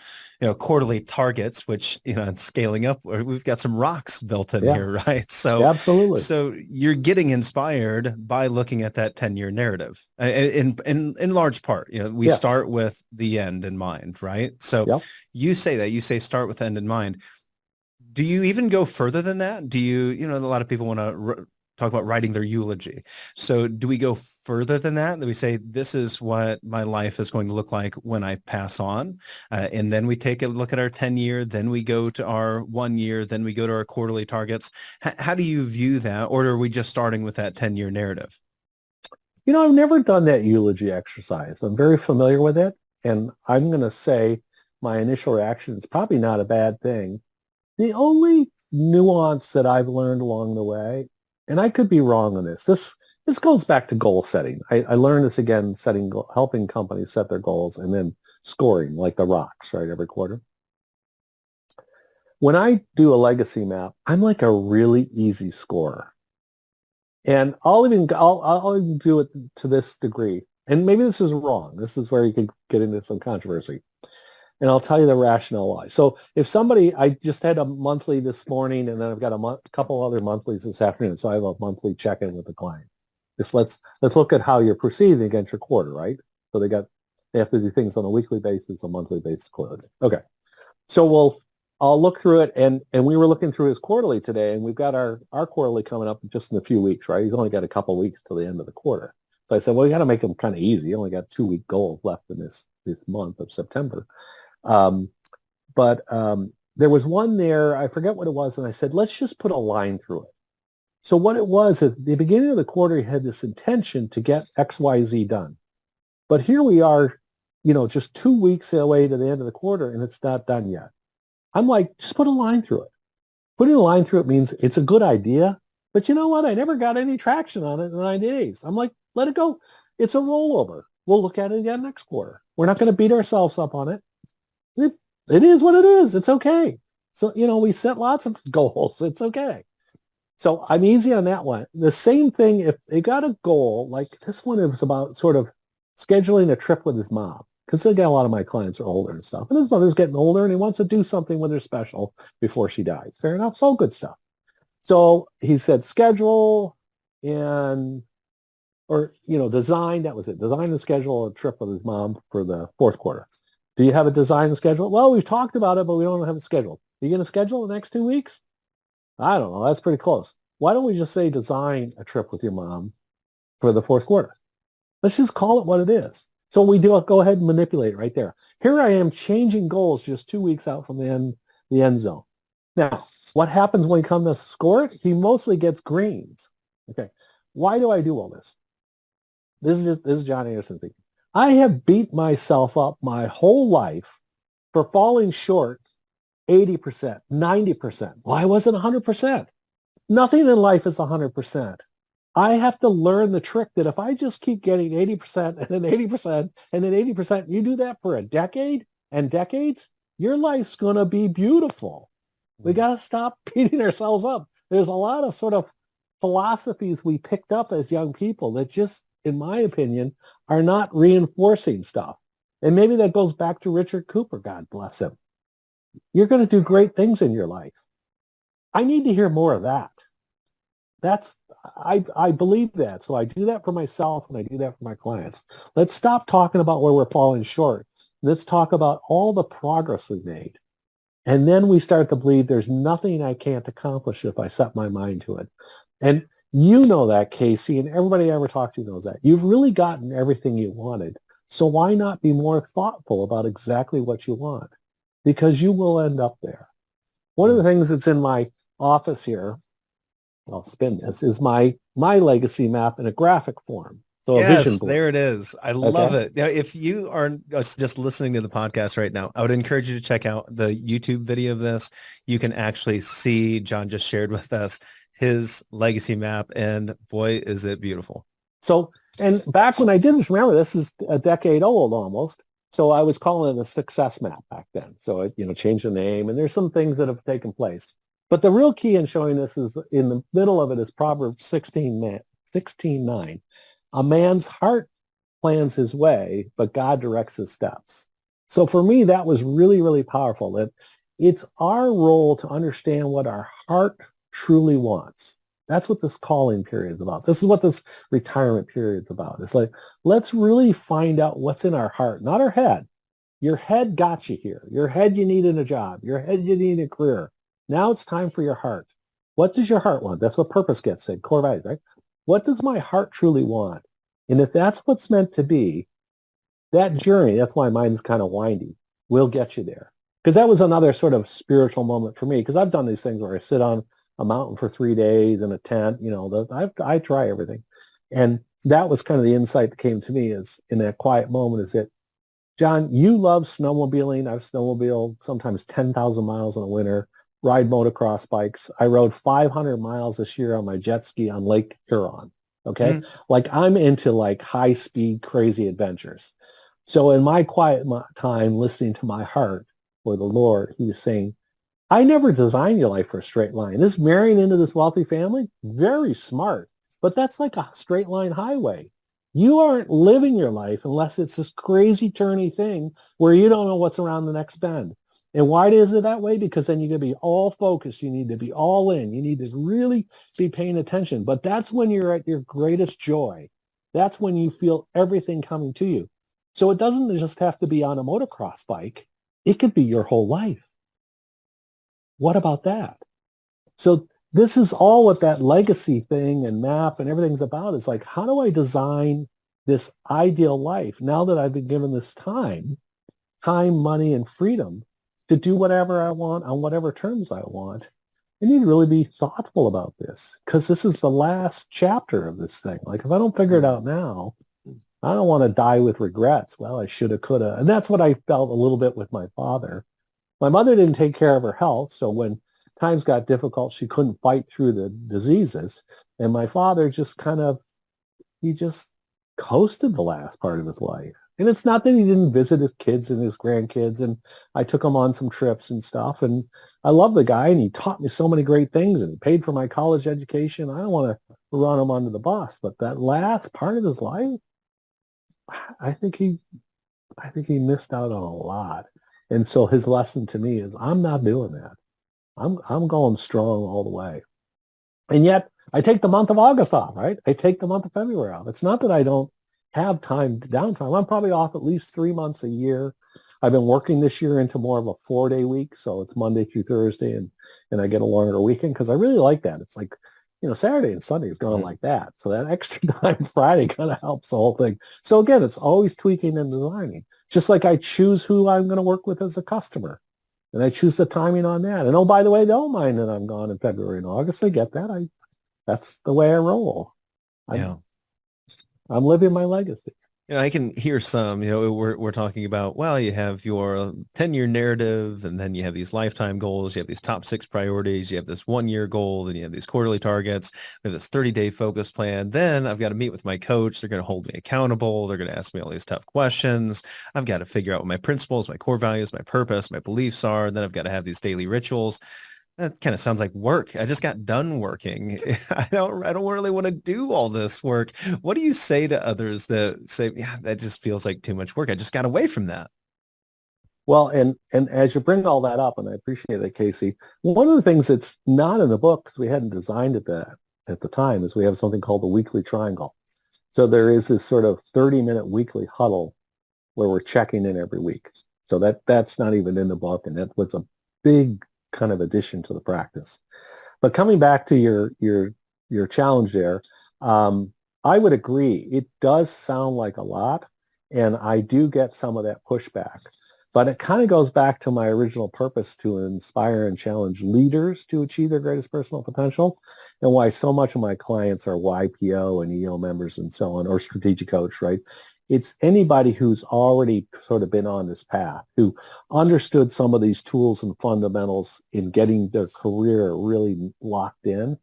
quarterly targets, which, and scaling up, we've got some rocks built in here, right? So absolutely. So you're getting inspired by looking at that 10-year narrative in large part. We start with the end in mind, right? So you say start with end in mind. Do you even go further than that? Do you, a lot of people want to talk about writing their eulogy. So do we go further than that? That we say, this is what my life is going to look like when I pass on. And then we take a look at our 10-year, then we go to our 1 year, then we go to our quarterly targets. How do you view that? Or are we just starting with that 10-year narrative? I've never done that eulogy exercise. I'm very familiar with it. And I'm going to say my initial reaction is probably not a bad thing. The only nuance that I've learned along the way, and I could be wrong on this. This goes back to goal setting. I learned this again, helping companies set their goals and then scoring like the rocks, right, every quarter. When I do a legacy map, I'm like a really easy scorer. And I'll even do it to this degree. And maybe this is wrong. This is where you could get into some controversy. And I'll tell you the rationale why. So if I just had a monthly this morning, and then I've got a couple other monthlies this afternoon. So I have a monthly check-in with the client. Let's look at how you're proceeding against your quarter, right? So they have to do things on a weekly basis, a monthly basis, quarterly. Okay. So I'll look through it, and we were looking through his quarterly today, and we've got our quarterly coming up just in a few weeks, right? He's only got a couple of weeks till the end of the quarter. So I said, well, you got to make them kind of easy. You only got 2-week goals left in this month of September. But there was one there, I forget what it was, and I said, let's just put a line through it. So what it was, at the beginning of the quarter, he had this intention to get XYZ done. But here we are, just 2 weeks away to the end of the quarter, and it's not done yet. I'm like, just put a line through it. Putting a line through it means it's a good idea, but you know what? I never got any traction on it in 9 days. I'm like, let it go. It's a rollover. We'll look at it again next quarter. We're not going to beat ourselves up on it. It is what it is. It's okay. So, we set lots of goals. It's okay. So I'm easy on that one. The same thing, if they got a goal, like this one, it was about sort of scheduling a trip with his mom. Because again, a lot of my clients are older and stuff. And his mother's getting older and he wants to do something with her special before she dies. Fair enough. It's all good stuff. So he said schedule design. That was it. Design and schedule a trip with his mom for the fourth quarter. Do you have a design and schedule? Well, we've talked about it, but we don't have a schedule. Are you going to schedule the next 2 weeks? I don't know. That's pretty close. Why don't we just say design a trip with your mom for the fourth quarter? Let's just call it what it is. So we do go ahead and manipulate it right there. Here I am changing goals just 2 weeks out from the end zone. Now, what happens when we come to score it? He mostly gets greens. Okay. Why do I do all this? This is John Anderson thinking. I have beat myself up my whole life for falling short 80%, 90%. Well, I wasn't 100%. Nothing in life is 100%. I have to learn the trick that if I just keep getting 80% and then 80% and then 80%, you do that for a decade and decades, your life's going to be beautiful. We got to stop beating ourselves up. There's a lot of sort of philosophies we picked up as young people that just, in my opinion, are not reinforcing stuff. And maybe that goes back to Richard Cooper, God bless him. You're going to do great things in your life. I need to hear more of that. That's I believe that. So I do that for myself and I do that for my clients. Let's stop talking about where we're falling short. Let's talk about all the progress we've made. And then we start to believe there's nothing I can't accomplish if I set my mind to it. And you know that, Casey, and everybody I ever talked to knows that. You've really gotten everything you wanted. So why not be more thoughtful about exactly what you want? Because you will end up there. One of the things that's in my office here, I'll spin this, is my legacy map in a graphic form. So a vision Yes, board. there it is. I love it. Now, if you are just listening to the podcast right now, I would encourage you to check out the YouTube video of this. You can actually see John just shared with us his legacy map, and boy, is it beautiful. So, and back when I did this, remember, this is a decade old almost. So I was calling it a success map back then. So it, changed the name, and there's some things that have taken place. But the real key in showing this is in the middle of it is Proverbs 16:9. A man's heart plans his way, but God directs his steps. So for me, that was really, really powerful. That it's our role to understand what our heart truly wants. That's what this calling period is about. This is what this retirement period is about. It's like, let's really find out what's in our heart, not our head. Your head got you here. Your head you need in a job. Your head you need a career. Now it's time for your heart. What does your heart want? That's what purpose gets said, core values, right? What does my heart truly want? And if that's what's meant to be, that journey, that's why mine's kind of windy, will get you there. Because that was another sort of spiritual moment for me, because I've done these things where I sit on a mountain for 3 days in a tent, I try everything. And that was kind of the insight that came to me is in that quiet moment is that, John, you love snowmobiling. I've snowmobiled sometimes 10,000 miles in the winter, ride motocross bikes. I rode 500 miles this year on my jet ski on Lake Huron. Okay. Mm-hmm. Like I'm into like high speed, crazy adventures. So in my quiet time, listening to my heart or the Lord, he was saying, I never designed your life for a straight line. This marrying into this wealthy family, very smart, but that's like a straight line highway. You aren't living your life unless it's this crazy turny thing where you don't know what's around the next bend. And why is it that way? Because then you're going to be all focused. You need to be all in. You need to really be paying attention. But that's when you're at your greatest joy. That's when you feel everything coming to you. So it doesn't just have to be on a motocross bike. It could be your whole life. What about that? So this is all what that legacy thing and map and everything's about is like, how do I design this ideal life now that I've been given this time, money, and freedom to do whatever I want on whatever terms I want? I need to really be thoughtful about this because this is the last chapter of this thing. Like if I don't figure it out now, I don't want to die with regrets. Well, I shoulda, coulda. And that's what I felt a little bit with my father. My mother didn't take care of her health, so when times got difficult, she couldn't fight through the diseases. And my father he just coasted the last part of his life. And it's not that he didn't visit his kids and his grandkids, and I took him on some trips and stuff. And I love the guy, and he taught me so many great things, and he paid for my college education. I don't want to run him under the bus, but that last part of his life, I think he missed out on a lot. And so his lesson to me is, I'm not doing that. I'm going strong all the way. And yet I take the month of August off, right? I take the month of February off. It's not that I don't have downtime. I'm probably off at least 3 months a year. I've been working this year into more of a 4-day week. So it's Monday through Thursday and I get a longer weekend because I really like that. It's like, Saturday and Sunday is going like that. So that extra time Friday kind of helps the whole thing. So again, it's always tweaking and designing. Just like I choose who I'm going to work with as a customer. And I choose the timing on that. And oh, by the way, they don't mind that I'm gone in February and August. They get that. That's the way I roll. I'm living my legacy. I can hear some, we're talking about, well, you have your 10-year narrative, and then you have these lifetime goals. You have these top 6 priorities. You have this 1-year goal, then you have these quarterly targets. We have this 30-day focus plan. Then I've got to meet with my coach. They're going to hold me accountable. They're going to ask me all these tough questions. I've got to figure out what my principles, my core values, my purpose, my beliefs are. And then I've got to have these daily rituals. That kind of sounds like work. I just got done working. I don't really want to do all this work. What do you say to others that say, yeah, that just feels like too much work. I just got away from that. Well, and as you bring all that up, and I appreciate that, Casey, one of the things that's not in the book, because we hadn't designed it that at the time, is we have something called the weekly triangle. So there is this sort of 30-minute weekly huddle where we're checking in every week. So that's not even in the book, and that was a big kind of addition to the practice. But coming back to your challenge there, I would agree. It does sound like a lot, and I do get some of that pushback. But it kind of goes back to my original purpose to inspire and challenge leaders to achieve their greatest personal potential, and why so much of my clients are YPO and EO members and so on, or strategic coach, right? It's anybody who's already sort of been on this path, who understood some of these tools and fundamentals in getting their career really locked in,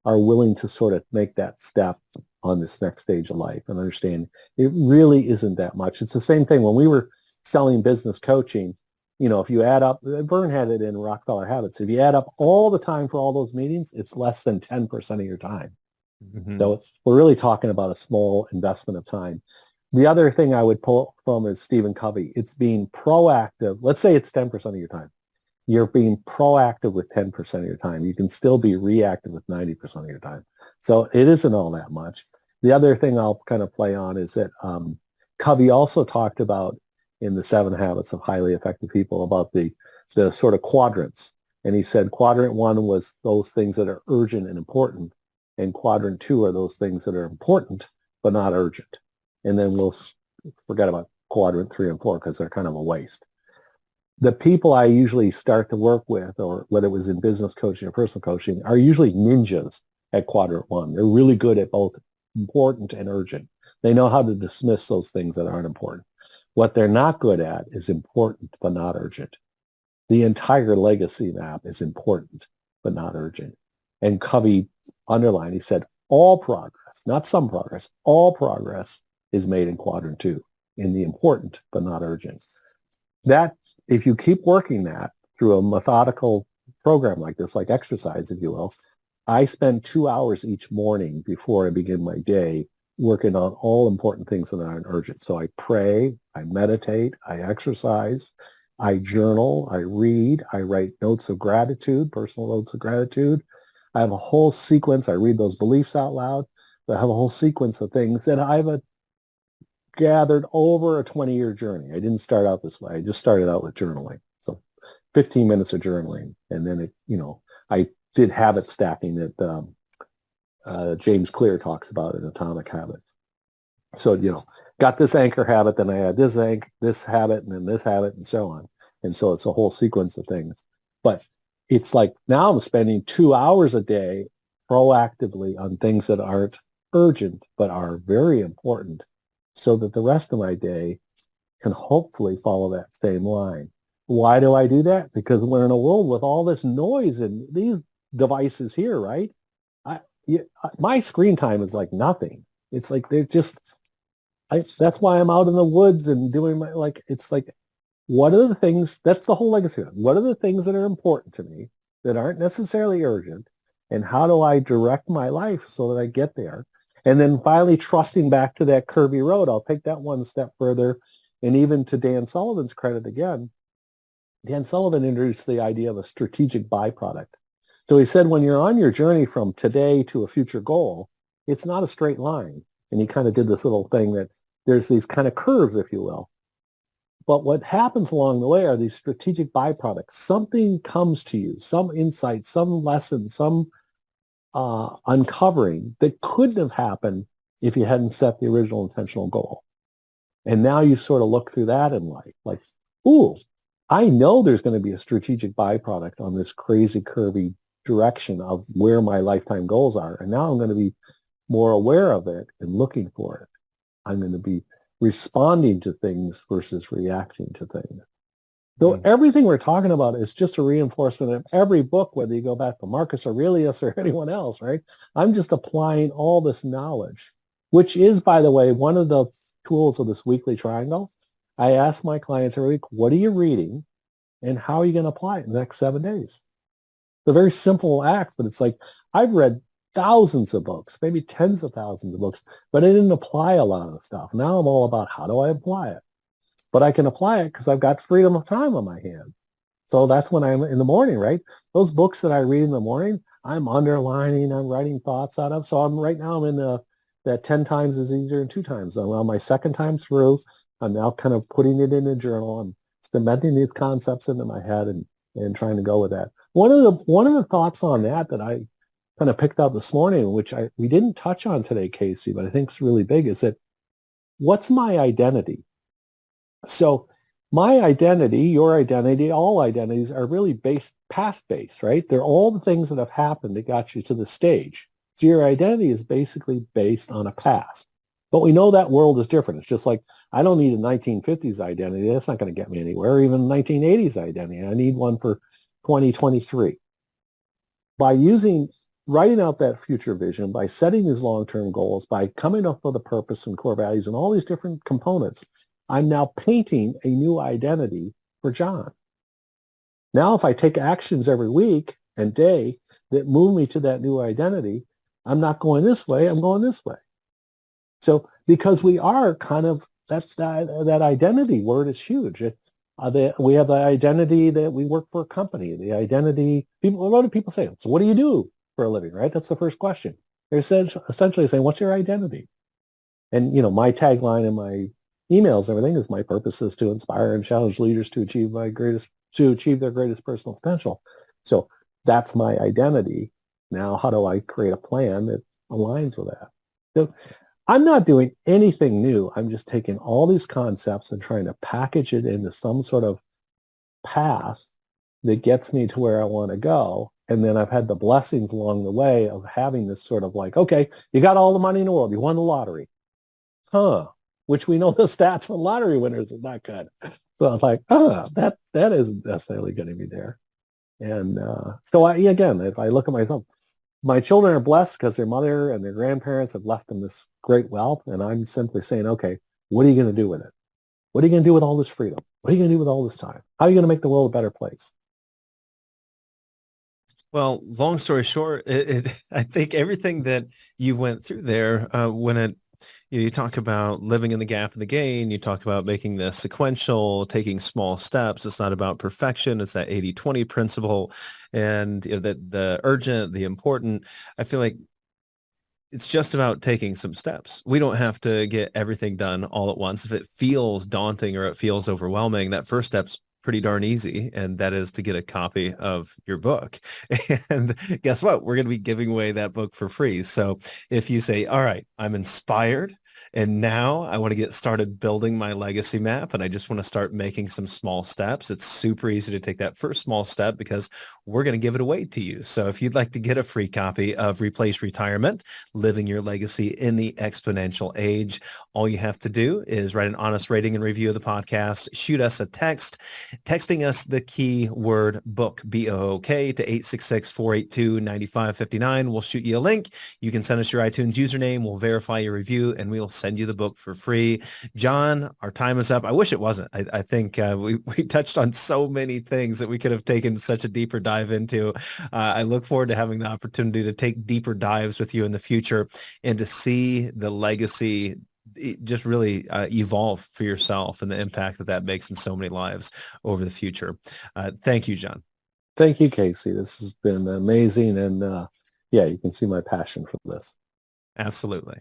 are willing to sort of make that step on this next stage of life and understand it really isn't that much. It's the same thing when we were selling business coaching. You know, if you add up, Vern had it in Rockefeller Habits, if you add up all the time for all those meetings, it's less than 10% of your time. Mhm. So we're really talking about a small investment of time. The other thing I would pull from is Stephen Covey. It's being proactive. Let's say it's 10% of your time. You're being proactive with 10% of your time. You can still be reactive with 90% of your time. So it isn't all that much. The other thing I'll kind of play on is that Covey also talked about in the 7 Habits of Highly Effective People about the sort of quadrants. And he said quadrant 1 was those things that are urgent and important. And quadrant 2 are those things that are important but not urgent. And then we'll forget about quadrant 3 and 4 because they're kind of a waste. The people I usually start to work with, or whether it was in business coaching or personal coaching, are usually ninjas at quadrant 1. They're really good at both important and urgent. They know how to dismiss those things that aren't important. What they're not good at is important but not urgent. The entire legacy map is important but not urgent. And Covey underlined, he said, all progress, not some progress, all progress is made in quadrant 2, in the important but not urgent. That, if you keep working that through a methodical program like this, like exercise, if you will, I spend 2 hours each morning before I begin my day working on all important things that aren't urgent. So I pray, I meditate, I exercise, I journal, I read, I write notes of gratitude, personal notes of gratitude. I have a whole sequence. I read those beliefs out loud. I have a whole sequence of things that I've gathered over a 20-year journey. I didn't start out this way. I just started out with journaling. So 15 minutes of journaling. And then, I did habit stacking that James Clear talks about in Atomic Habits. So, got this anchor habit, then I had this habit, and then this habit, and so on. And so it's a whole sequence of things. But it's like now I'm spending 2 hours a day proactively on things that aren't urgent, but are very important, so that the rest of my day can hopefully follow that same line. Why do I do that? Because we're in a world with all this noise and these devices here, right? I, my screen time is like nothing. It's like they're just, that's why I'm out in the woods and doing it's like, what are the things, that's the whole legacy. What are the things that are important to me that aren't necessarily urgent? And how do I direct my life so that I get there? And then finally trusting back to that curvy road. I'll take that one step further. And even to Dan Sullivan's credit again, Dan Sullivan introduced the idea of a strategic byproduct. So he said, when you're on your journey from today to a future goal, it's not a straight line. And he kind of did this little thing that there's these kind of curves, if you will. But what happens along the way are these strategic byproducts. Something comes to you, some insight, some lesson, some uncovering that couldn't have happened if you hadn't set the original intentional goal. And now you sort of look through that in life, like, ooh, I know there's going to be a strategic byproduct on this crazy curvy direction of where my lifetime goals are. And now I'm going to be more aware of it and looking for it. I'm going to be responding to things versus reacting to things. So everything we're talking about is just a reinforcement of every book, whether you go back to Marcus Aurelius or anyone else, right? I'm just applying all this knowledge, which is, by the way, one of the tools of this weekly triangle. I ask my clients every week, what are you reading and how are you going to apply it in the next 7 days? a very simple act, but it's like I've read thousands of books, maybe tens of thousands of books, but I didn't apply a lot of the stuff. Now I'm all about how do I apply it? But I can apply it because I've got freedom of time on my hands. So that's when I'm in the morning, right? Those books that I read in the morning, I'm underlining, I'm writing thoughts out of. So right now I'm in that 10 times is easier than 2 times. I'm on my second time through. I'm now kind of putting it in a journal. I'm cementing these concepts into my head and trying to go with that. One of the thoughts on that I kind of picked up this morning, which we didn't touch on today, Casey, but I think is really big, is that what's my identity? So my identity, your identity, all identities are really past-based, right? They're all the things that have happened that got you to the stage. So your identity is basically based on a past. But we know that world is different. It's just like, I don't need a 1950s identity. That's not going to get me anywhere. Even a 1980s identity. I need one for 2023. By writing out that future vision, by setting these long-term goals, by coming up with a purpose and core values and all these different components, I'm now painting a new identity for John. Now, if I take actions every week and day that move me to that new identity, I'm not going this way, I'm going this way. So because we are kind of, that identity word is huge. We have the identity that we work for a company, the identity, a lot of people say, so what do you do for a living, right? That's the first question. They're essentially saying, what's your identity? And, my tagline in my emails and everything is my purpose is to inspire and challenge leaders to achieve their greatest personal potential. So that's my identity. Now, how do I create a plan that aligns with that? So I'm not doing anything new. I'm just taking all these concepts and trying to package it into some sort of path that gets me to where I want to go. And then I've had the blessings along the way of having this sort of like, okay, you got all the money in the world. You won the lottery. Huh. Which we know the stats on lottery winners is not good. So I'm like, that isn't necessarily going to be there. And again, if I look at myself, my children are blessed because their mother and their grandparents have left them this great wealth. And I'm simply saying, okay, what are you going to do with it? What are you going to do with all this freedom? What are you going to do with all this time? How are you going to make the world a better place? Well, long story short, I think everything that you went through there, you talk about living in the gap in the gain, you talk about making this sequential, taking small steps. It's not about perfection. It's that 80-20 principle, and the urgent, the important. I feel like it's just about taking some steps. We don't have to get everything done all at once. If it feels daunting or it feels overwhelming, that first step's pretty darn easy, and that is to get a copy of your book. And guess what? We're going to be giving away that book for free. So if you say, all right, I'm inspired, and now I want to get started building my legacy map, and I just want to start making some small steps, it's super easy to take that first small step because we're going to give it away to you. So if you'd like to get a free copy of Replace Retirement, Living Your Legacy in the Exponential Age, all you have to do is write an honest rating and review of the podcast, shoot us a text, texting us the keyword book, B-O-O-K, to 866-482-9559. We'll shoot you a link. You can send us your iTunes username. We'll verify your review, and we'll send you the book for free. John, our time is up. I wish it wasn't. I think we touched on so many things that we could have taken such a deeper dive into. I look forward to having the opportunity to take deeper dives with you in the future and to see the legacy just really evolve for yourself and the impact that makes in so many lives over the future. Thank you, John. Thank you, Casey. This has been amazing. And you can see my passion for this. Absolutely.